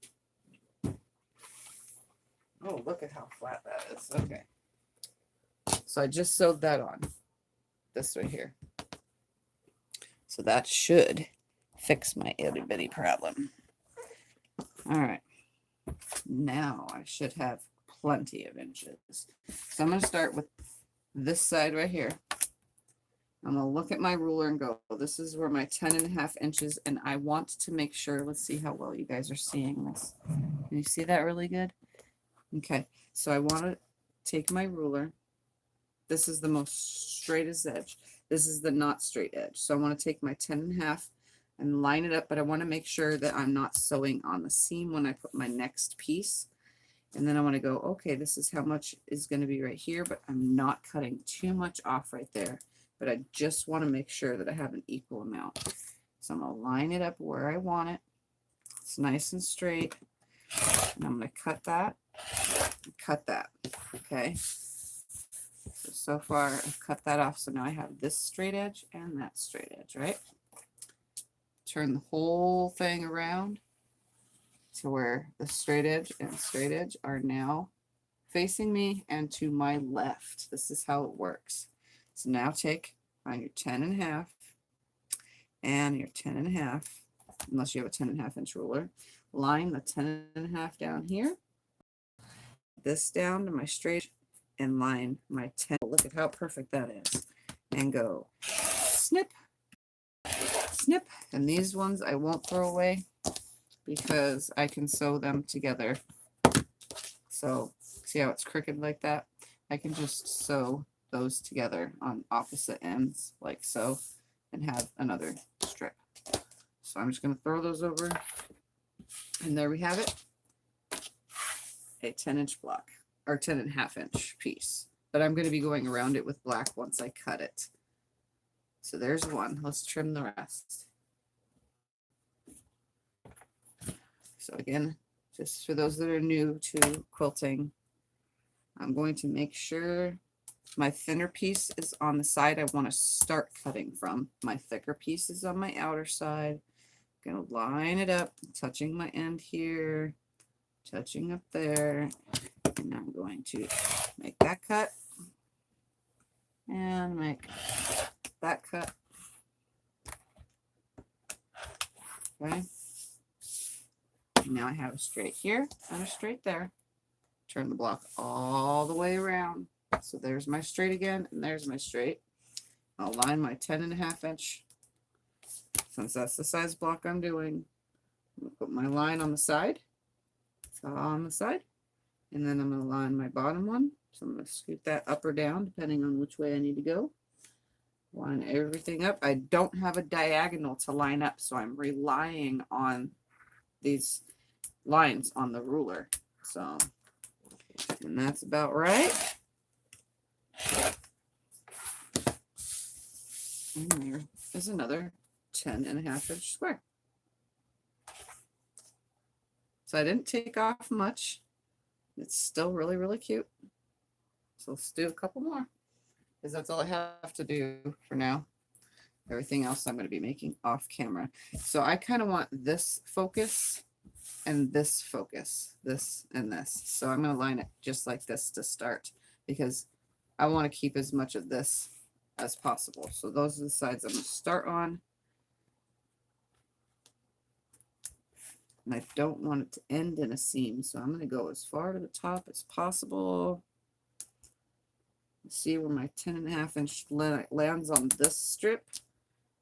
Oh, look at how flat that is. Okay. So I just sewed that on. This right here. So that should fix my itty bitty problem. All right. Now I should have plenty of inches. So I'm going to start with this side right here. I'm going to look at my ruler and go, this is where my 10.5 inches, and I want to make sure, let's see how well you guys are seeing this. Can you see that really good? Okay, so I want to take my ruler. This is the most straightest edge. This is the not straight edge. So I want to take my 10.5 and line it up, but I want to make sure that I'm not sewing on the seam when I put my next piece. And then I want to go, okay, this is how much is going to be right here, but I'm not cutting too much off right there. But I just want to make sure that I have an equal amount. So I'm going to line it up where I want it. It's nice and straight. And I'm going to cut that, okay? So far, I've cut that off. So now I have this straight edge and that straight edge, right? Turn the whole thing around to where the straight edge and straight edge are now facing me and to my left. This is how it works. So now take on your 10.5 and your 10.5, unless you have a 10.5 inch ruler, line the 10.5 down here, this down to my straight, and line my 10. Look at how perfect that is. And go snip, snip. And these ones I won't throw away because I can sew them together. So see how it's crooked like that? I can just sew those together on opposite ends like so and have another strip. So I'm just going to throw those over, and there we have it, a 10-inch block or 10.5 inch piece, but I'm going to be going around it with black once I cut it. So there's one. Let's trim the rest. So again, just for those that are new to quilting, I'm going to make sure my thinner piece is on the side I want to start cutting from. My thicker piece is on my outer side. I'm going to line it up, touching my end here, touching up there. And I'm going to make that cut and make that cut. Okay. Now I have a straight here and a straight there. Turn the block all the way around. So there's my straight again, and there's my straight. I'll line my 10.5 inch. Since that's the size block I'm doing, I'm going to put my line on the side. It's all on the side. And then I'm going to line my bottom one. So I'm going to scoot that up or down, depending on which way I need to go. Line everything up. I don't have a diagonal to line up, so I'm relying on these lines on the ruler. So, and that's about right. And there is another 10.5 inch square. So I didn't take off much. It's still really, really cute. So let's do a couple more, because that's all I have to do for now. Everything else I'm going to be making off camera. So I kind of want this focus and this focus, this and this. So I'm going to line it just like this to start, because I want to keep as much of this as possible. So those are the sides I'm going to start on. And I don't want it to end in a seam, so I'm going to go as far to the top as possible. See where my 10.5 inch lands on this strip.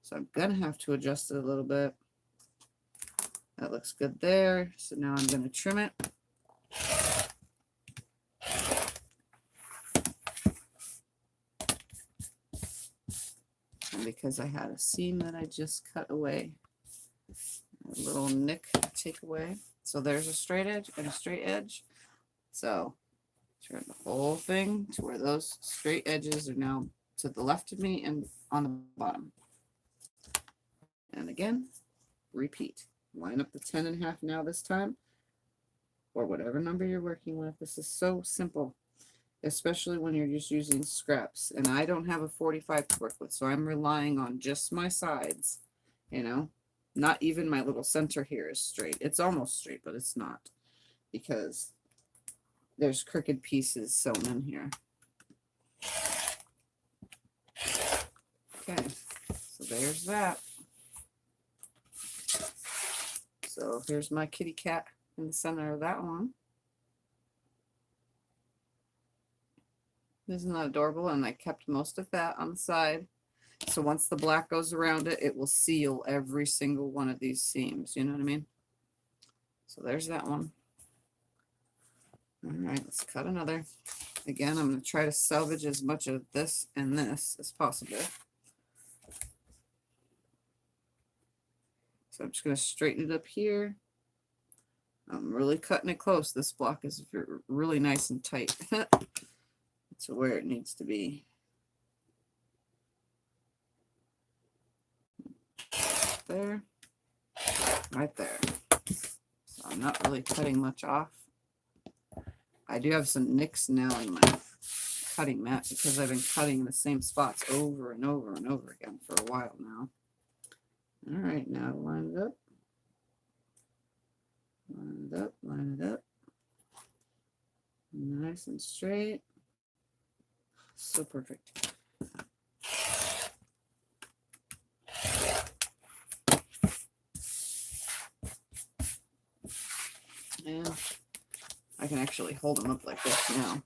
So I'm going to have to adjust it a little bit. That looks good there. So now I'm going to trim it. And because I had a seam that I just cut away, a little nick take away. So there's a straight edge and a straight edge. So turn the whole thing to where those straight edges are now to the left of me and on the bottom. And again, repeat. Line up the 10.5 now this time, or whatever number you're working with. This is so simple, especially when you're just using scraps. And I don't have a 45 to work with, so I'm relying on just my sides, you know. Not even my little center here is straight. It's almost straight, but it's not, because there's crooked pieces sewn in here. Okay, so there's that. So here's my kitty cat in the center of that one. Isn't that adorable? And I kept most of that on the side. So once the black goes around it, it will seal every single one of these seams. You know what I mean? So there's that one. All right, let's cut another. Again, I'm going to try to salvage as much of this and this as possible. So I'm just going to straighten it up here. I'm really cutting it close. This block is really nice and tight to where it needs to be. There, right there. So I'm not really cutting much off. I do have some nicks now in my cutting mat because I've been cutting in the same spots over and over and over again for a while now. All right, now line it up. Line it up, line it up. Nice and straight. So perfect. And I can actually hold them up like this now.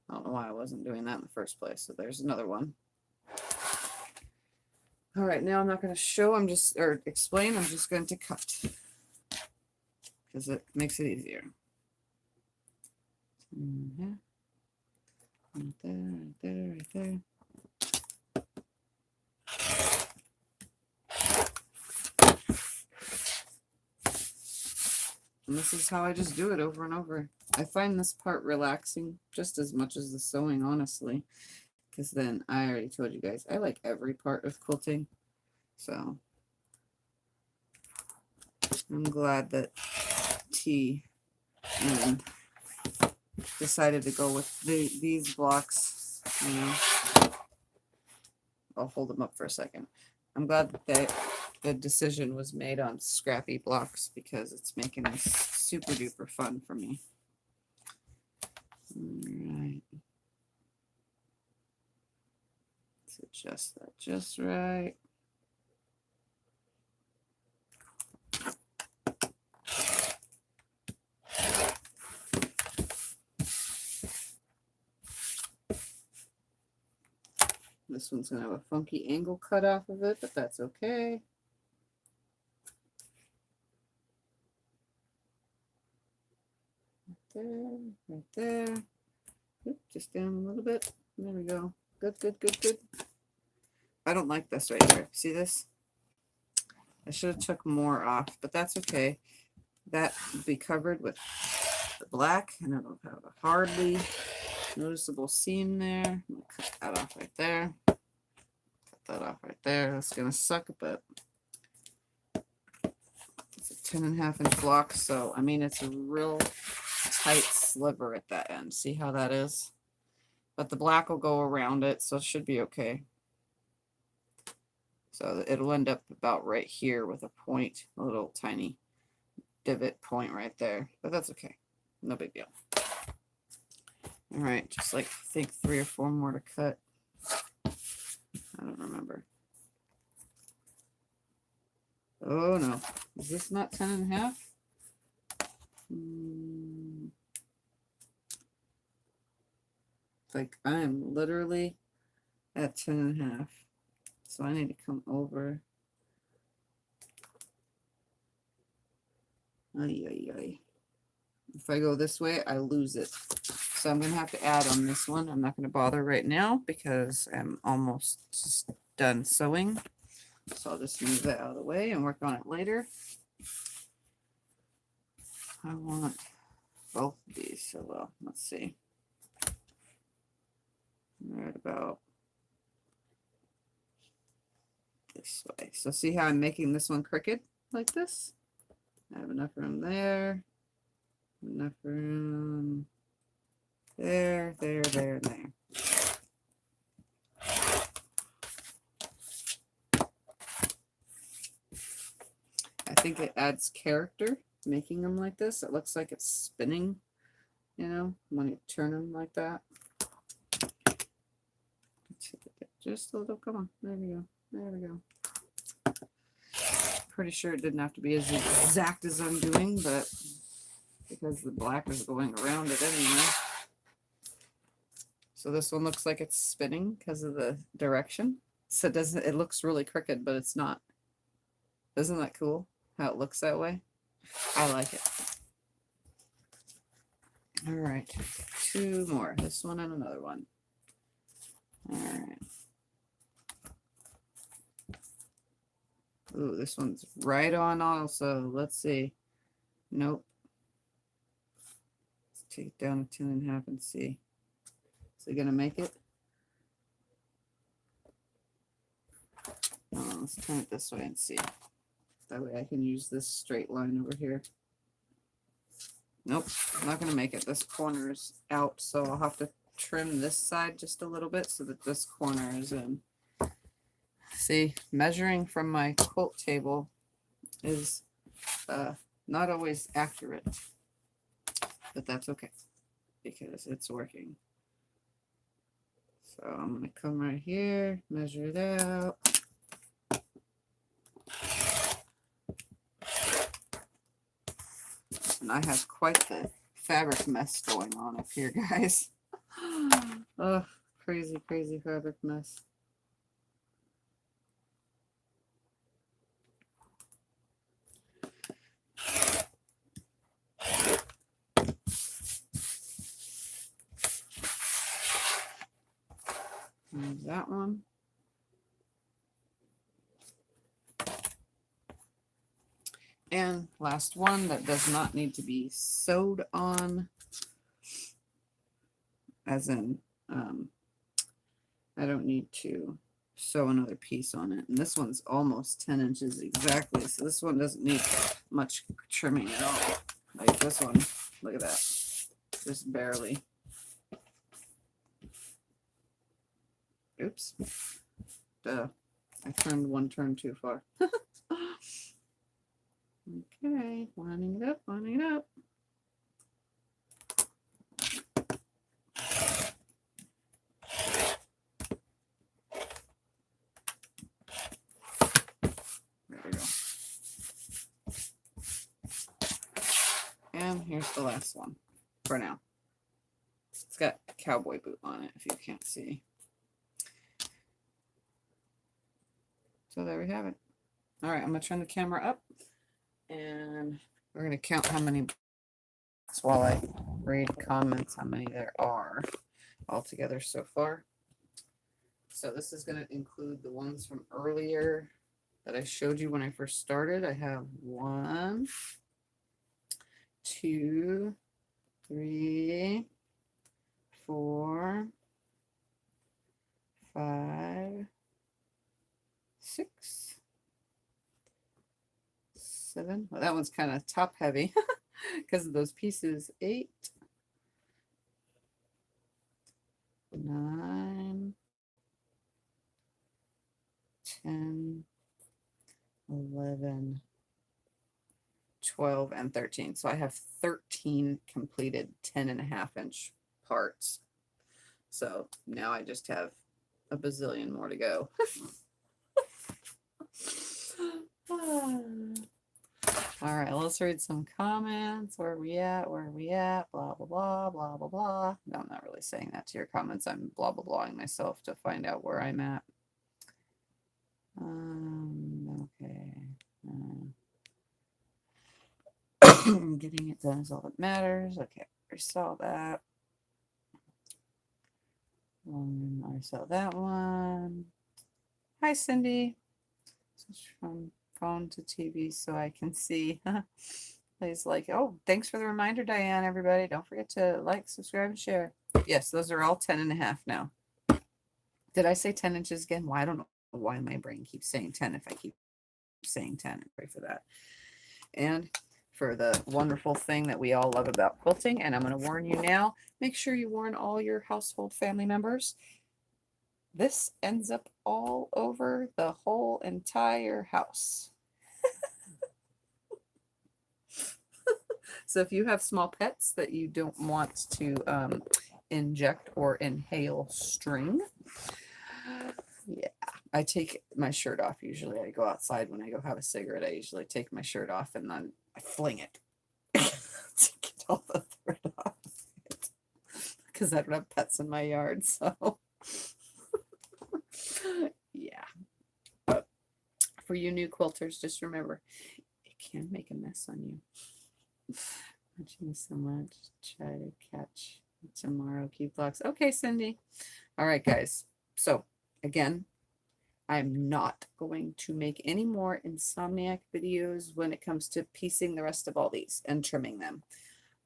I don't know why I wasn't doing that in the first place. So there's another one. All right, now I'm not going to show, or explain, I'm just going to cut, because it makes it easier. Right there, right there, right there. And this is how I just do it over and over. I find this part relaxing just as much as the sewing, honestly. Because then, I already told you guys, I like every part of quilting. So, I'm glad that T decided to go with these blocks. You know, I'll hold them up for a second. I'm glad that the decision was made on scrappy blocks, because it's making this super duper fun for me. All right. Let's adjust that just right. This one's going to have a funky angle cut off of it, but that's okay. Right there. Oop, just down a little bit. There we go. Good, good, good, good. I don't like this right here. See this? I should have took more off, but that's okay. That will be covered with the black, and it'll have a hardly noticeable seam there. I'm going to cut that off right there. Cut that off right there. That's going to suck, but it's a 10.5 inch blocks. So, I mean, it's a real tight sliver at that end. See how that is? But the black will go around it, so it should be okay. So it'll end up about right here with a point, a little tiny divot point right there. But that's okay. No big deal. All right, just like I think 3 or 4 more to cut. I don't remember. Oh no, is this not 10.5? Like I'm literally at 10.5. So I need to come over. Ay, ay, ay. If I go this way, I lose it. So I'm going to have to add on this one. I'm not going to bother right now because I'm almost just done sewing. So I'll just move that out of the way and work on it later. I want both of these. So, well, let's see. Right about this way. So see how I'm making this one crooked like this? I have enough room there. Enough room there, there, there, and there. I think it adds character making them like this. It looks like it's spinning, you know, when you turn them like that. Just a little, come on, there we go, there we go. Pretty sure it didn't have to be as exact as I'm doing, but because the black is going around it anyway. So this one looks like it's spinning because of the direction. So it looks really crooked, but it's not. Isn't that cool how it looks that way? I like it. All right, 2 more. This one and another one. All right. Ooh, this one's right on also. Let's see. Nope. Let's take it down to 10.5 and see. Is it gonna make it? Oh, let's turn it this way and see. That way I can use this straight line over here. Nope, I'm not gonna make it. This corner is out, so I'll have to trim this side just a little bit so that this corner is in. See, measuring from my quilt table is not always accurate, but that's okay because it's working. So I'm going to come right here, measure it out. And I have quite the fabric mess going on up here, guys. Oh, crazy, crazy fabric mess. There's that one. And last one that does not need to be sewed on, as in I don't need to sew another piece on it. And this one's almost 10 inches exactly, so this one doesn't need much trimming at all. Like this one, look at that, just barely. Oops. Duh. I turned one turn too far. Okay, lining it up, lining it up. There we go. And here's the last one for now. It's got a cowboy boot on it if you can't see. So there we have it. All right, I'm going to turn the camera up and we're going to count how many, while I read comments, how many there are altogether so far. So this is going to include the ones from earlier that I showed you when I first started. I have 1, 2, 3, 4, 5, 6, 7, 7. Well, that one's kind of top heavy because of those pieces. 8, 9, 10, 11, 12, and 13. So I have 13 completed 10.5-inch parts. So now I just have a bazillion more to go. All right, let's read some comments. Where are we at? Where are we at? Blah, blah, blah, blah, blah, blah. No, I'm not really saying that to your comments. I'm blah, blah, blahing myself to find out where I'm at. Okay. Getting it done is all that matters. Okay, I saw that. I saw that one. Hi, Cindy. Switch from phone to TV so I can see. Please like. Oh, thanks for the reminder, Diane. Everybody, don't forget to like, subscribe, and share. Yes, those are all 10.5 now. Did I say 10 inches again? Well, I don't know why my brain keeps saying 10 if I keep saying 10. Pray for that. And for the wonderful thing that we all love about quilting, and I'm going to warn you now, make sure you warn all your household family members. This ends up all over the whole entire house. So if you have small pets that you don't want to inject or inhale string, yeah, I take my shirt off. Usually I go outside when I go have a cigarette. I usually take my shirt off and then I fling it to get all the thread off it, because I don't have pets in my yard. So yeah, but for you new quilters, just remember, it can make a mess on you. Watching you so much. Try to catch tomorrow. Keep blocks. Okay, Cindy. All right, guys. So again, I'm not going to make any more Insomniac videos when it comes to piecing the rest of all these and trimming them.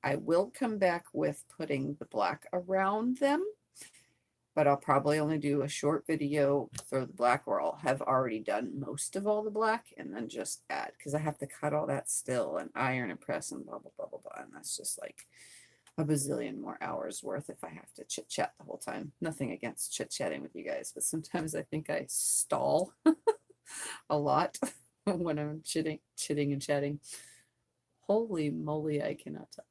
I will come back with putting the black around them, but I'll probably only do a short video for the black where I'll have already done most of all the black and then just add, because I have to cut all that still and iron and press and blah, blah, blah, blah, blah. And that's just like a bazillion more hours worth if I have to chit chat the whole time. Nothing against chit chatting with you guys, but sometimes I think I stall a lot when I'm chitting and chatting. Holy moly, I cannot talk.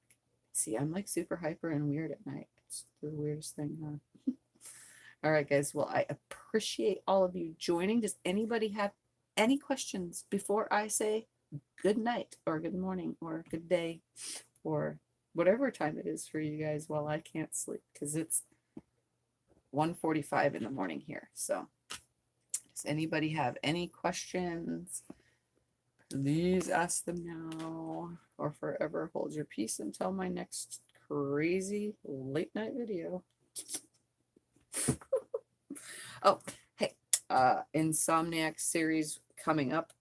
See, I'm like super hyper and weird at night. It's the weirdest thing, huh? All right, guys. Well, I appreciate all of you joining. Does anybody have any questions before I say good night or good morning or good day or whatever time it is for you guys while I can't sleep, because it's 1:45 in the morning here. So does anybody have any questions? Please ask them now or forever hold your peace until my next crazy late night video. Oh, hey, Insomniac series coming up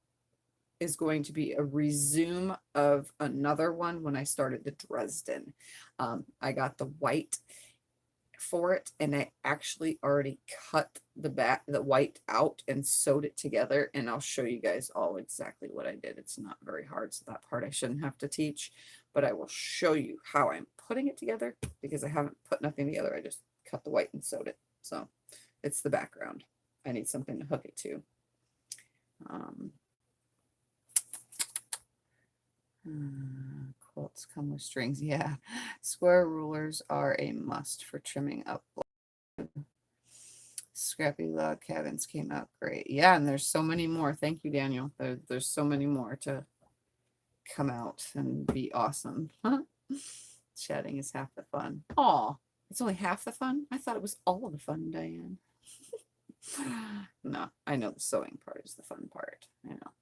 is going to be a resume of another one when I started the Dresden. I got the white for it, and I actually already cut the white out and sewed it together, and I'll show you guys all exactly what I did. It's not very hard, so that part I shouldn't have to teach, but I will show you how I'm putting it together, because I haven't put nothing together. I just cut the white and sewed it. So it's the background. I need something to hook it to. Quilts come with strings. Yeah, square rulers are a must for trimming up. Scrappy log cabins came out great. Yeah, and there's so many more. Thank you, Daniel. There's so many more to come out and be awesome. Chatting is half the fun. Aw, it's only half the fun? I thought it was all of the fun, Diane. No, I know the sewing part is the fun part. I know.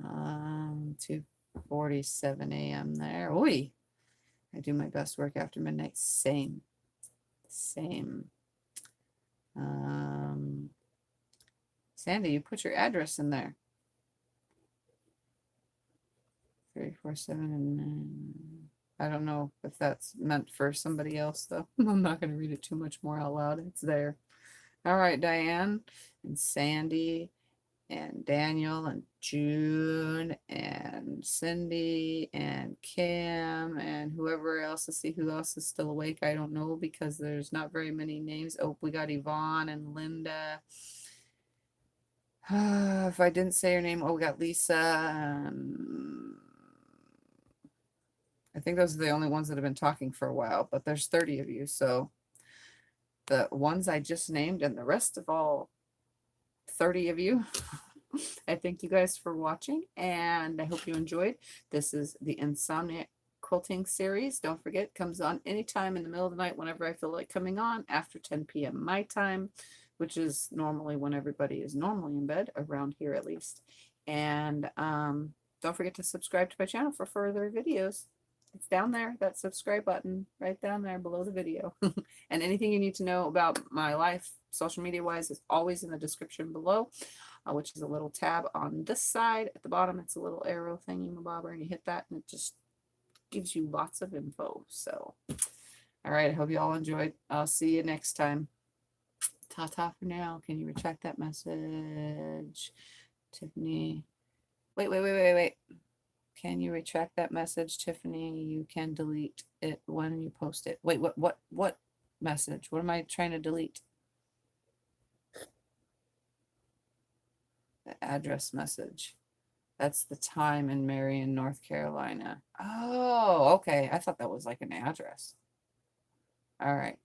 2:47 a.m. there. Oi, I do my best work after midnight. Same. Sandy, you put your address in there. 347 and I don't know if that's meant for somebody else though. I'm not going to read it too much more out loud. It's there. All right, Diane and Sandy and Daniel and June and Cindy and Cam and whoever else. Let's see who else is still awake. I don't know because there's not very many names. Oh, we got Yvonne and Linda. If I didn't say her name, oh, we got Lisa. I think those are the only ones that have been talking for a while, but there's 30 of you. So the ones I just named and the rest of all 30 of you, I thank you guys for watching and I hope you enjoyed. This is the Insomniac quilting series. Don't forget, it comes on anytime in the middle of the night whenever I feel like coming on after 10 p.m. my time, which is normally when everybody is normally in bed, around here at least. And don't forget to subscribe to my channel for further videos. It's down there, that subscribe button right down there below the video. And anything you need to know about my life, social media wise, is always in the description below, which is a little tab on this side. At the bottom, it's a little arrow thingy mabobber, and you hit that and it just gives you lots of info. So, all right, I hope you all enjoyed. I'll see you next time. Ta-ta for now. Can you retract that message? Tiffany. Wait. Can you retract that message, Tiffany? You can delete it when you post it. Wait, what message? What am I trying to delete? The address message. That's the time in Marion, North Carolina. Oh, okay. I thought that was like an address. All right.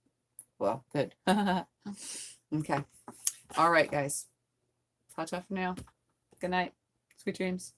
Well, good. Okay. All right, guys. Ta-ta for now. Good night. Sweet dreams.